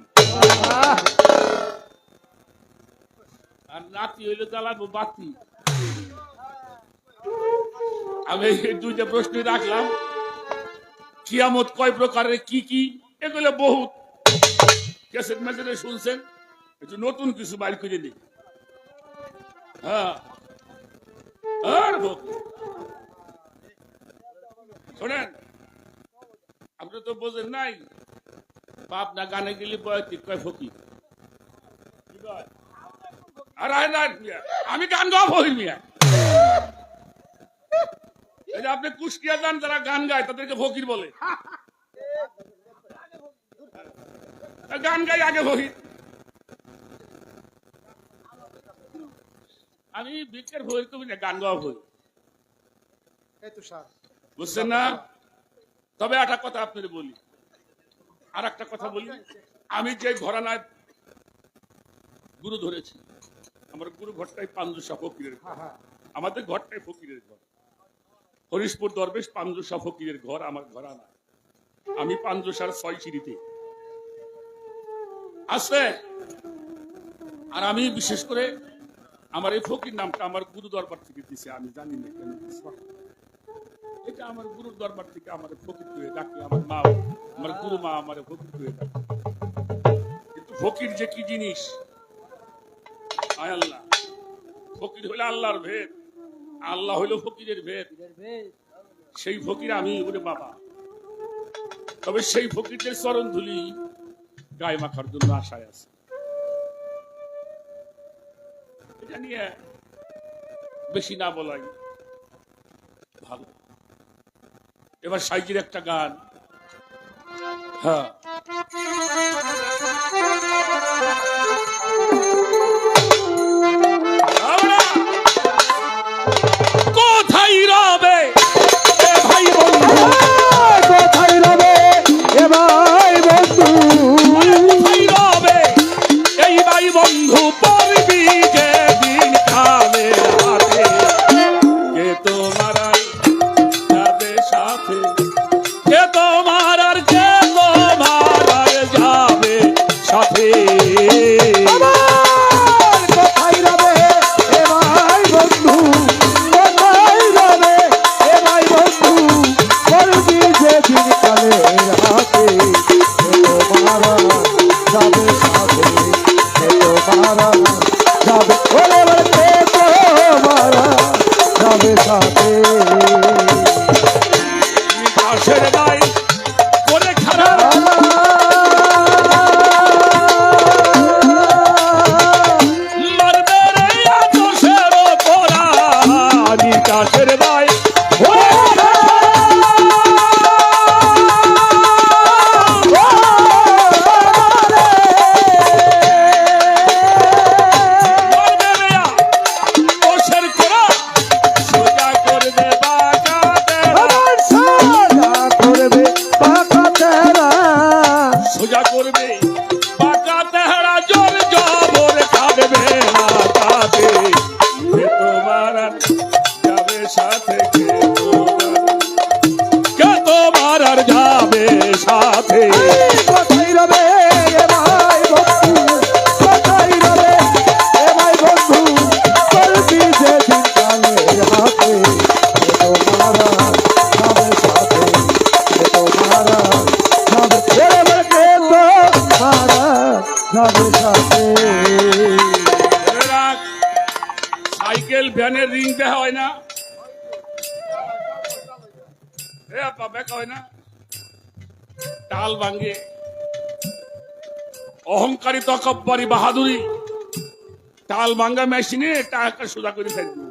আহ, আর নাতি হইলে জ্বালাবো বাতি। আমি এই দুইটা প্রশ্ন রাখলাম, কিয়ামত কয় প্রকারের, কি কি, এগুলো বহুত ক্যাসেট ম্যাসেটে শুনছেন, একটু নতুন কিছু বাইর করে দিই। হ্যাঁ, আর শোনেন, আপনি তো বোঝেন নাই, বাপ না গানে গেলে বয়তিক কয় ফকির। কি কয়? আর না, আমি গান গাওয়া ফকির মিয়া। এই যে আপনি কুষ্টিয়া যান, যারা গান গায় তাদেরকে ফকির বলে। গান গাই আগে ফকির। আমি বিকের ফকির কবি না, গান গাওয়া ফকির, এই তো স্যার বুঝছেন না? তবে একটা কথা আপনাদের বলি, আর একটা কথা বলি, আমি যে ঘরানায় গুরু ধরেছি, আমার গুরু ঘরটাই পাঞ্জুসা ফকিরের ঘর। হ্যাঁ হ্যাঁ আমাদের ঘরটাই ফকিরের ঘর। হরিশপুর দরবেশ পাঞ্জুসা ফকিরের ঘর আমার ঘরানা। আমি পাঞ্জুসার 6 সিঁড়িতে আছে। আর আমি বিশেষ করে আমার এই ফকির নামটা আমার গুরু দরবার থেকে দিছে, আমি জানি না কেন দিছে। এটা আমার গুরুর দরবার থেকে আমার ফকির করে ডাকে, আমার মা, আমার গুরু মা আমার ফকির করে ডাকে। কিন্তু ফকির যে কি জিনিস, আয় আল্লাহ, ফকির হইলে আল্লাহর ভেদ, আল্লাহ হইল ফকিরের ভেদ। সেই ফকির আমি, ওরে বাবা। তবে সেই ফকিরদের চরণ ধুলি গায়ে মাখার জন্য আশায় আছে। এটা নিয়ে বেশি না বলাই ভালো। এবার সাইজির একটা গান। হ্যাঁ, কোথায় রবে এ ভাই বন্ধু, কোথায় রবে এ ভাই বন্ধু, কোথায় রবে এই ভাই বন্ধু, পড়বি যে দিন কালে রাতে, কে তোমার যাবে সাথে, কে তোমার আর কে তোমার আর যাবে সাথে। কোথায় রবে এ ভাই বন্ধু, কোথায় রবে এ ভাই বন্ধু, করবি যেদিন কালে রাতে, তোমার যাবে সাথে, তোমার যাবে, ওরে বলতে তোমার যাবে সাথে। পাশের গাই করে খারাপ মারবে রে আতশের পোড়া, নিকাশের গাই মারবে রে আতশের পোড়া, সোজা করবে বাঁকাতে, আমার সাজা করবে পাকা তেরা, সোজা করবে বাঁকা তেহরা, জোর জবর কাটবে মাথাতে, কে তোমার আর যাবে সাথে, কে তোমার আর যাবে সাথে। কোথায় রবে এ ভাই বন্ধু, কোথায় রবে এ ভাই বন্ধু, করবি যেদিন কালে হাতে, তোমার যাবে সাথে, তোমার যাবে, ওরে বলতে তোমার যাবে সাথে। মনে রাখ, সাইকেল ভ্যানের রিং দেখা হয় না, এ আপা দেখা হয় না, টাল ভাঙ্গে, অহংকারী তকব্বরি বাহাদুরি, টাল ভাঙ্গা মেশিনে টাকা সোজা করে থাকবে।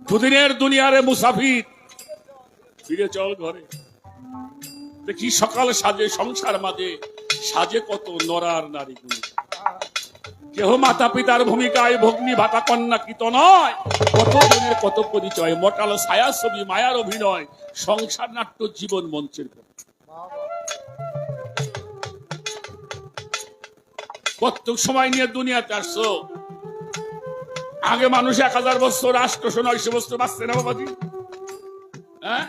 দুদিনের দুনিয়ারে মুসাফির, ফিরে চল ঘরে। দেখি সকাল সাজে সংসার মাঝে, সাজে কত নরার নারীগুলো, কেহ মাতা পিতার ভূমিকায় ভগ্নী ভাতা কন্যা কৃত নয়, কত জনের কত পরিচয়, মোটালো ছায়া ছবি মায়ার অভিনয়, সংসার নাট্য জীবন মঞ্চের পর। কত সময় নিয়ে দুনিয়াতে আসছো? আগে মানুষ 1000 বছর 800-900 বছর বাঁচছে না বাবাজি? হ্যাঁ,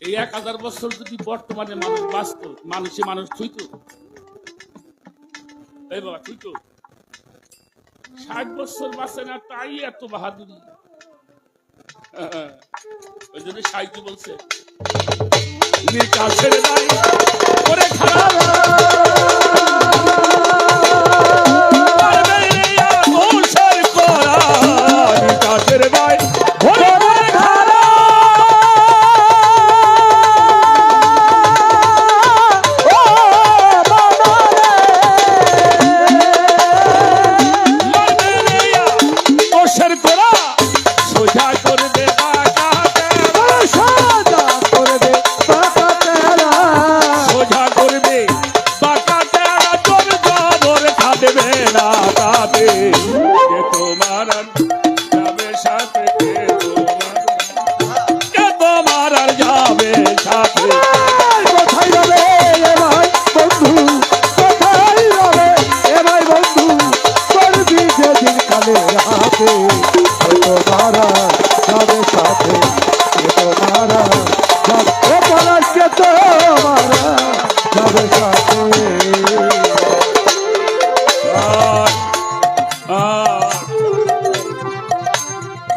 এই 1000 বছর যদি বর্তমানে মানুষ বাঁচত, মানুষ থুইত? এই বাবা থুইত? 60 বছর বাঁচে না, তাই এত বাহাদুরি। ওই জন্য সাহিত্য বলছে কাছের নাই ওরে খারাপ কাছের ভাই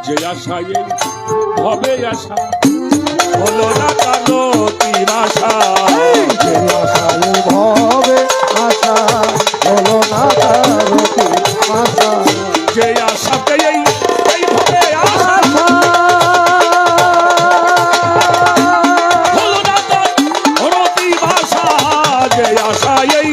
যে আশায় হবে আশা হলো না কালো তীর আশা, যে আশায় হবে আশা হলো না কারো আশা, যে আশাতে এই হবে আশা হলো না কারো তীর আশা, যে আশায় এই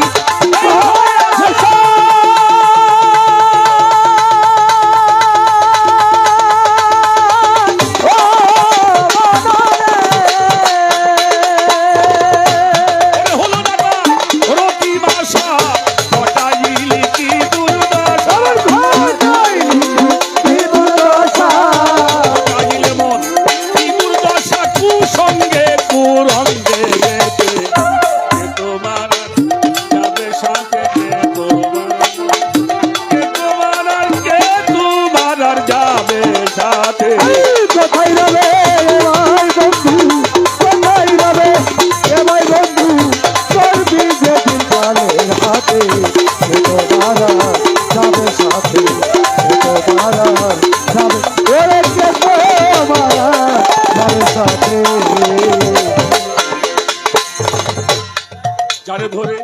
যারে ধরে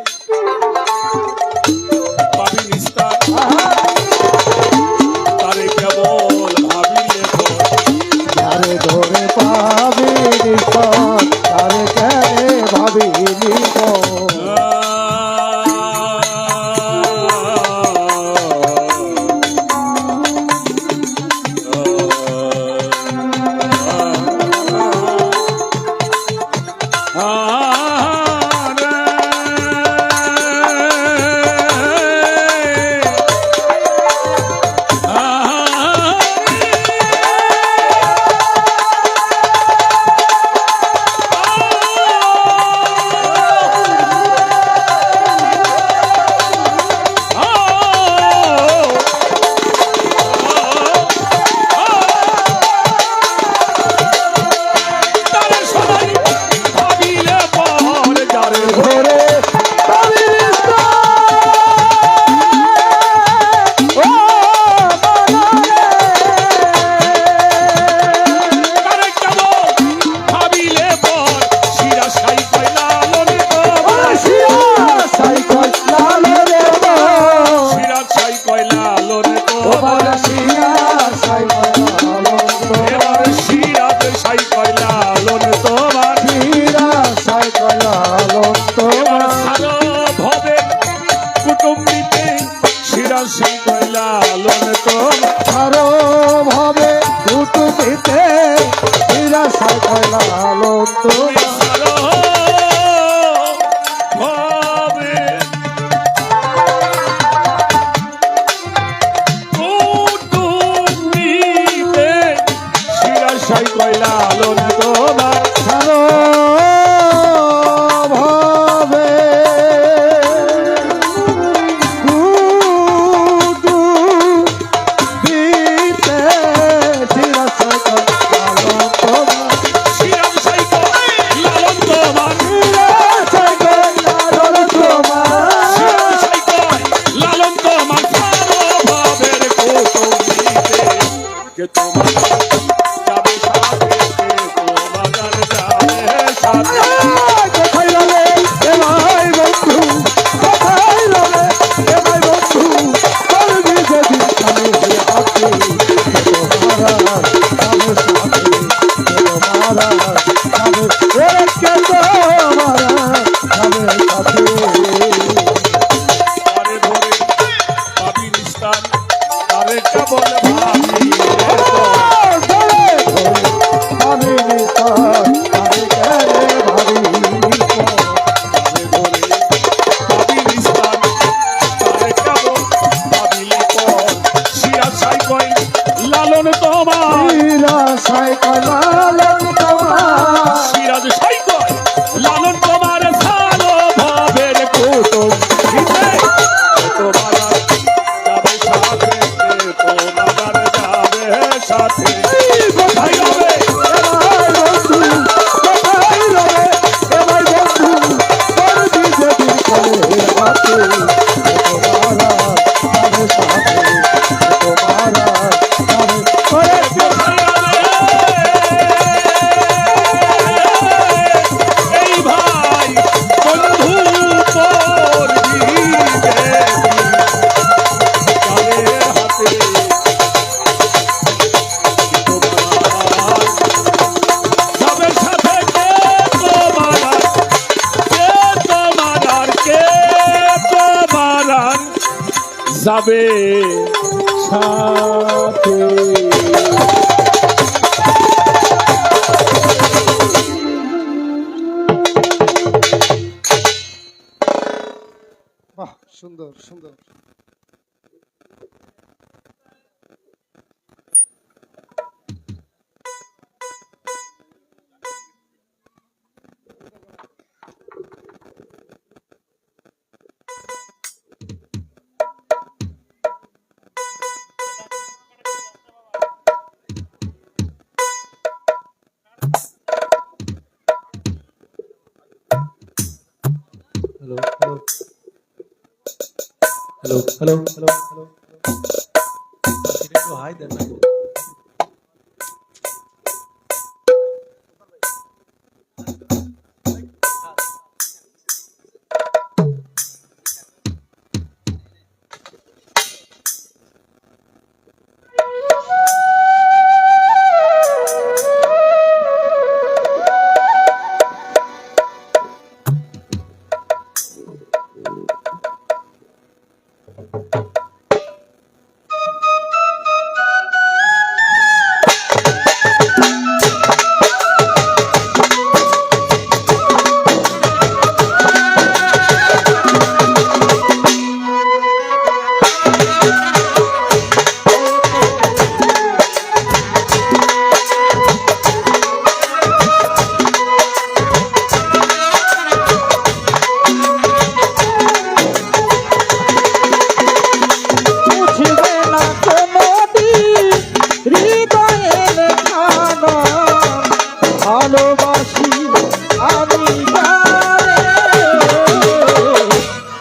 পাবি নিস্তার, তারে কেবল ভাবিলে যারে ধরে পাবি নিস্তার, তারে কেনে ভাবিলি সাথে কোথায় রবে এ ভাই বন্ধু, কোথায় রবে এ ভাই বন্ধু, করবি যেদিন খালি হাতে তোমারা আমার সাথে, তোমারা আমার ওরে কে তোমারা আমার সাথে। তারে ধরে পাবি নিস্তার, তারে কেবল ভাবি রে তোর। আমি নিতাম আমি কেড়ে ভাবি তারে ধরে পাবি নিস্তার, তারে কেবল ভাবিলি পর। শিরা সাই কয় লালন তোমার, সাইকেল তোমার সিরাজ সাই কয় লালন তোমার, ভালো ভাবের কুটুম দিতে তোমার যাবে সাথে, তোমার যাবে সাথে। কোথায় যাবে এই ভাই বন্ধু তোর দিকে কালের হাতে তোমার যাবে সাথে, কে তোমার আর, কে তোমার আর, কে তোমার আর যাবে সাথে। বাহ, সুন্দর সুন্দর। Hello hello hello hello hello hello একটু হাই দেন না।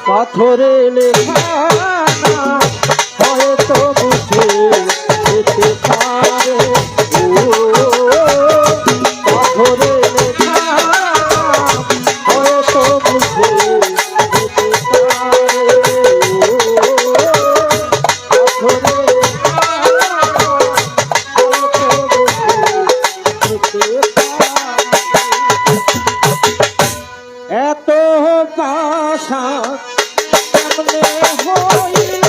পাথরে লেখা হয়তো বুঝে যেতে পারে, পাথরে লেখা হয়তো বুঝে যেতে পারে, পাথরে লেখা হয়তো বুঝে যেতে পারে। এত পাশা কেমনে হইল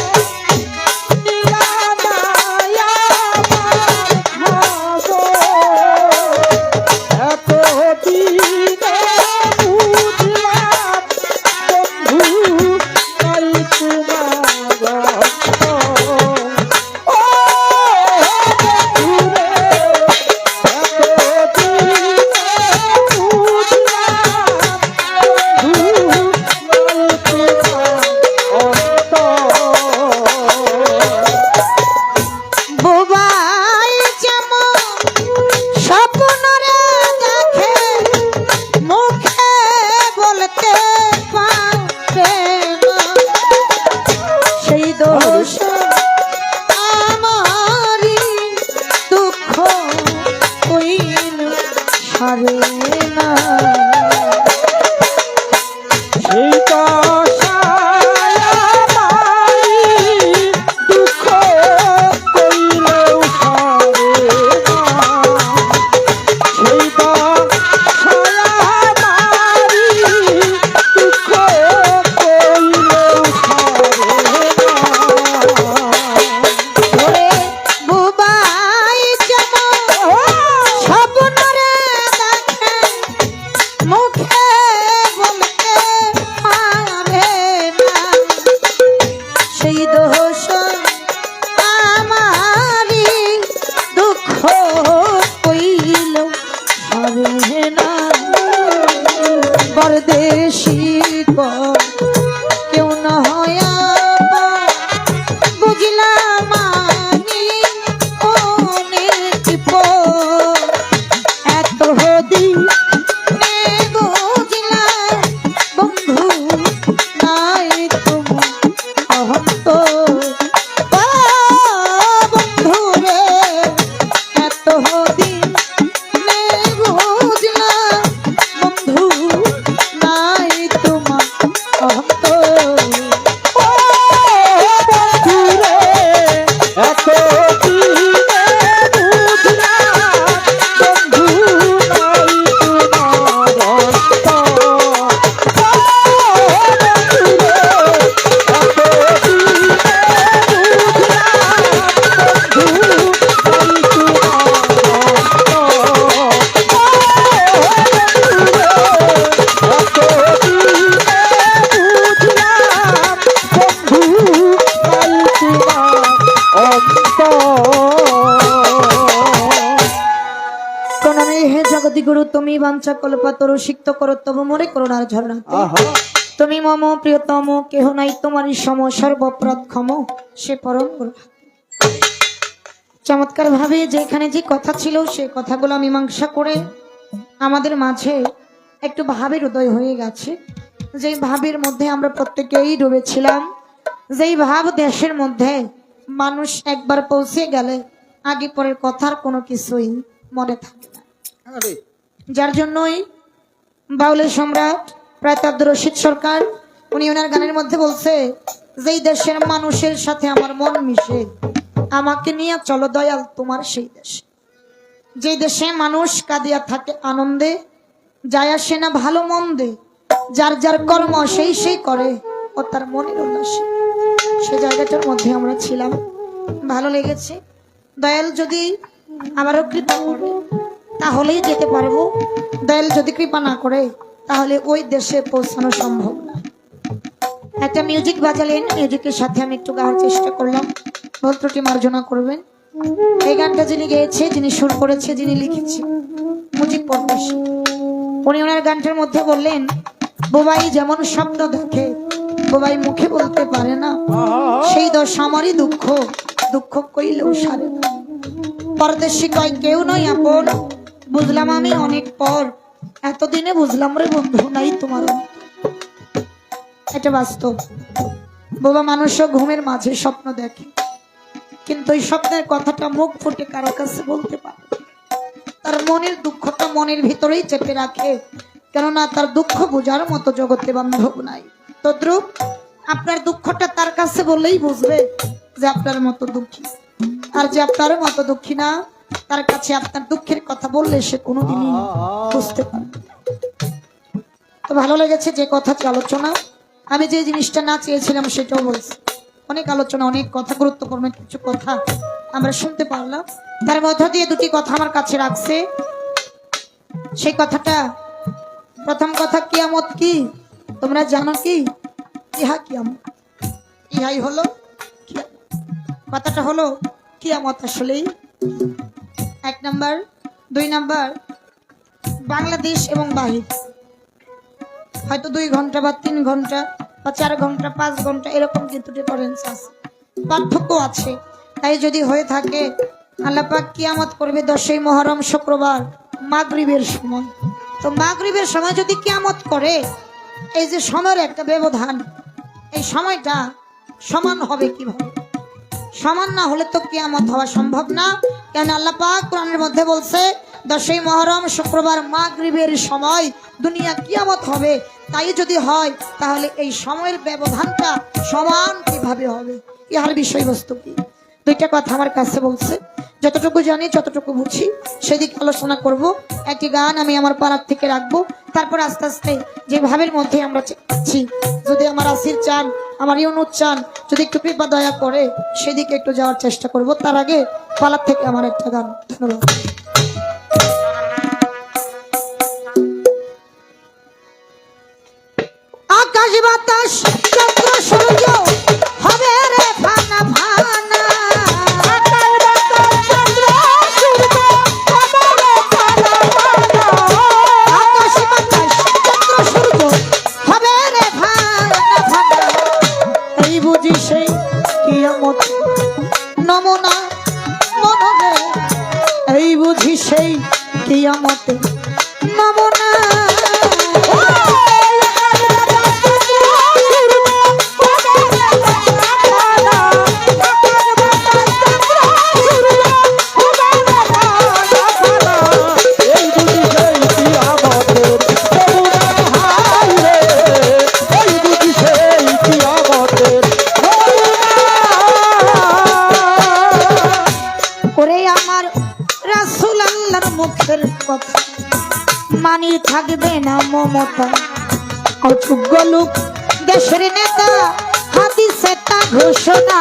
নিরালায়া আমার ভাব, এত দিনে বুঝলাম বন্ধু নাই তোমার ও বন্ধুরে, এত দিনে বুঝলাম বন্ধু নাই তোমার পরদেশি কর কেউ না হয় আমার, বুঝলাম আমি অনেক পর, এত দিন বুঝলাম বন্ধু নাই তোমার অন্তর, বন্ধু রে এত দিন বুঝলাম বন্ধু নাই তোমার অন্তর, বন্ধু রে এত দিনে বুঝলাম বন্ধু নাই তোমার অন্তর, বন্ধু রে এত দিনে হে জগতি গুরু তুমি বাঞ্ছা কল্পতরু সিক্ত করো তবু মোরে করুণার ঝরনা, তুমি মম প্রিয়তম কেহ নাই তোমারই সম সর্বপ্রদ ক্ষম সে পরম গুরু। চমৎকার ভাবে যেখানে যে কথা ছিল সে কথাগুলো মীমাংসা করে আমাদের মাঝে একটু ভাবের উদয় হয়ে গেছে, যেই ভাবের মধ্যে আমরা প্রত্যেকেই ডুবেছিলাম, যেই ভাব দেশের মধ্যে মানুষ একবার পৌঁছে গেলে আগে পরের কথার কোনো কিছুই মনে থাকে না, যার জন্যই বাউলের সম্রাট প্রয়াত আব্দুর রশিদ সরকার উনি ওনার গানের মধ্যে বলছে, যেই দেশের মানুষের সাথে আমার মন মিশে আমাকে নিয়ে চলো দয়াল তোমার সেই দেশে, যেই দেশে মানুষ কাঁদিয়া থাকে আনন্দে, যায় আসে না ভালো মন্দে, যার যার কর্ম সেই সেই করে ও তার মনের উল্লাসে, সে জায়গাটার মধ্যে আমরা ছিলাম, ভালো লেগেছে। দয়াল যদি আমারও কৃপা করে তাহলেই যেতে পারবো, দয়াল যদি কৃপা না করে তাহলে ওই দেশে পৌঁছানো সম্ভব না। একটা মিউজিক বাজালেন, মিউজিকের সাথে আমি একটু গাওয়ার চেষ্টা করলাম, ভুল ত্রুটি মার্জনা করবেন। এই গানটা যিনি গেয়েছে, যিনি সুর করেছে, যিনি লিখেছে মুজিব পরদেশী, উনি ওনার গানটার মধ্যে বললেন, বোবাই যেমন স্বপ্ন দেখে বোবাই মুখে বলতে পারে না, সেই দোষ আমারই দুঃখ, দুঃখ কইলেও সারে না, পরদেশী কয় কেউ নয় আপন, বুঝলাম আমি অনেক পর, এতদিনে বুঝলাম রে বন্ধু নাই তোমার অন্তর। এটা বাস্তব। বোবা মানুষও ঘুমের মাঝে স্বপ্ন দেখে, কিন্তু এই স্বপ্নের কথাটা মুখ ফুটে কারো কাছে বলতে পারে, তার মনের দুঃখটা মনের ভিতরেই চেপে রাখে, কেননা তার দুঃখ বোঝার মতো জগতে বান্ধব নাই। তদ্রূপ আপনার দুঃখটা তার কাছে বললেই বুঝবে যে আপনার মতো দুঃখী, আর যে আপনার মতো দুঃখী না তার কাছে আপনার দুঃখের কথা বললে সে কোনোদিনই বুঝতে পারবে। তো ভালো লেগেছে যে কথা আলোচনা, আমি যে জিনিসটা না চেয়েছিলাম সেটাও বলছি, অনেক আলোচনা অনেক কথা, গুরুত্বপূর্ণ কিছু কথা আমরা শুনতে পারলাম, তার মধ্য দিয়ে দুটি কথা আমার কাছে রাখছে। সেই কথাটা, প্রথম কথা কিয়ামত কি তোমরা জানো কি? ইহা কিয়ামত, ইহাই হলো কিয়ামত, কথাটা হলো কিয়ামত আসলেই। এক নাম্বার। দুই নাম্বার, বাংলাদেশ এবং বাহির হয়তো 2 ঘন্টা বা 3 ঘন্টা বা 4 ঘন্টা 5 ঘন্টা এরকম কিন্তু ডিফারেন্স আছে, পার্থক্য আছে। তাই যদি হয়ে থাকে আল্লাহ পাক কিয়ামত করবে 10ই মুহররম শুক্রবার মাগরিবের সময়, তো মাগরিবের সময় যদি কিয়ামত করে, এই যে সময়ের একটা ব্যবধান, এই সময়টা সমান হবে কিভাবে? সমান না হলে তো কিয়ামত হওয়া সম্ভব না, কেন আল্লাহ পাক কোরআনের মধ্যে বলছে 10ই মুহররম শুক্রবার মাগরিবের সময় দুনিয়া কিয়ামত হবে। তাই যদি হয় তাহলে এই সময়ের ব্যবধানটা সমান কিভাবে হবে? ইহার বিষয়বস্তু কি? দুইটা কথা আমার কাছে বলছে, যতটুকু জানি যতটুকু বুঝি সেদিক আলোচনা করব। একটি গান আমি আমার পাড়ার থেকে রাখবো, তারপর আস্তে আস্তে যে ভাবের মধ্যে আমরা চাচ্ছি, যদি আমার আসির চান, আমার ইউনুস চান, যদি একটু কৃপা দয়া করে সেদিকে একটু যাওয়ার চেষ্টা করব। তার আগে পাড়ার থেকে আমার একটা গান। ধন্যবাদ। আকাশ বাতাস চন্দ্র সূর্য হবে রে ফানা ফানা, আকাশ বাতাস চন্দ্র সূর্য হবে রে ফানা ফানা, আকাশ বাতাস চন্দ্র সূর্য মমতা অযোগ্য লোক দেশের নেতা হাদিসে তা ঘোষণা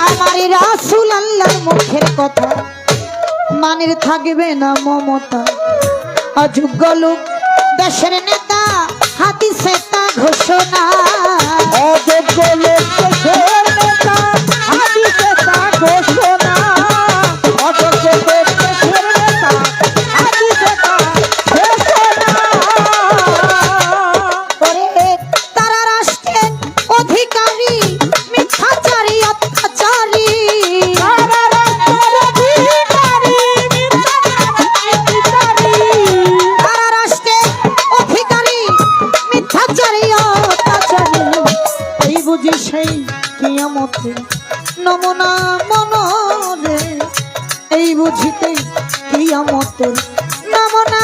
আমার রাসূল আল্লাহর মুখের কথা মানের থাকবে না মমতা অযোগ্য লোক দেশের নেতা হাদিসে তা ঘোষণা অযোগ্য লোক দেশের নেতা হাদিসে তা ঘোষণা অযোগ্য লোক দেশের নেতা হাদিসে তা ঘোষণা ওরে তারা রাষ্ট্রের অধিকারী মিথ্যাচারী অত্যাচারী তারা রাষ্ট্রের অধিকারী মিথ্যাচারী অত্যাচারী এই বুঝি সেই কিয়ামতে নমনা মনরে এই বুঝিতে কিয়ামতে নমনা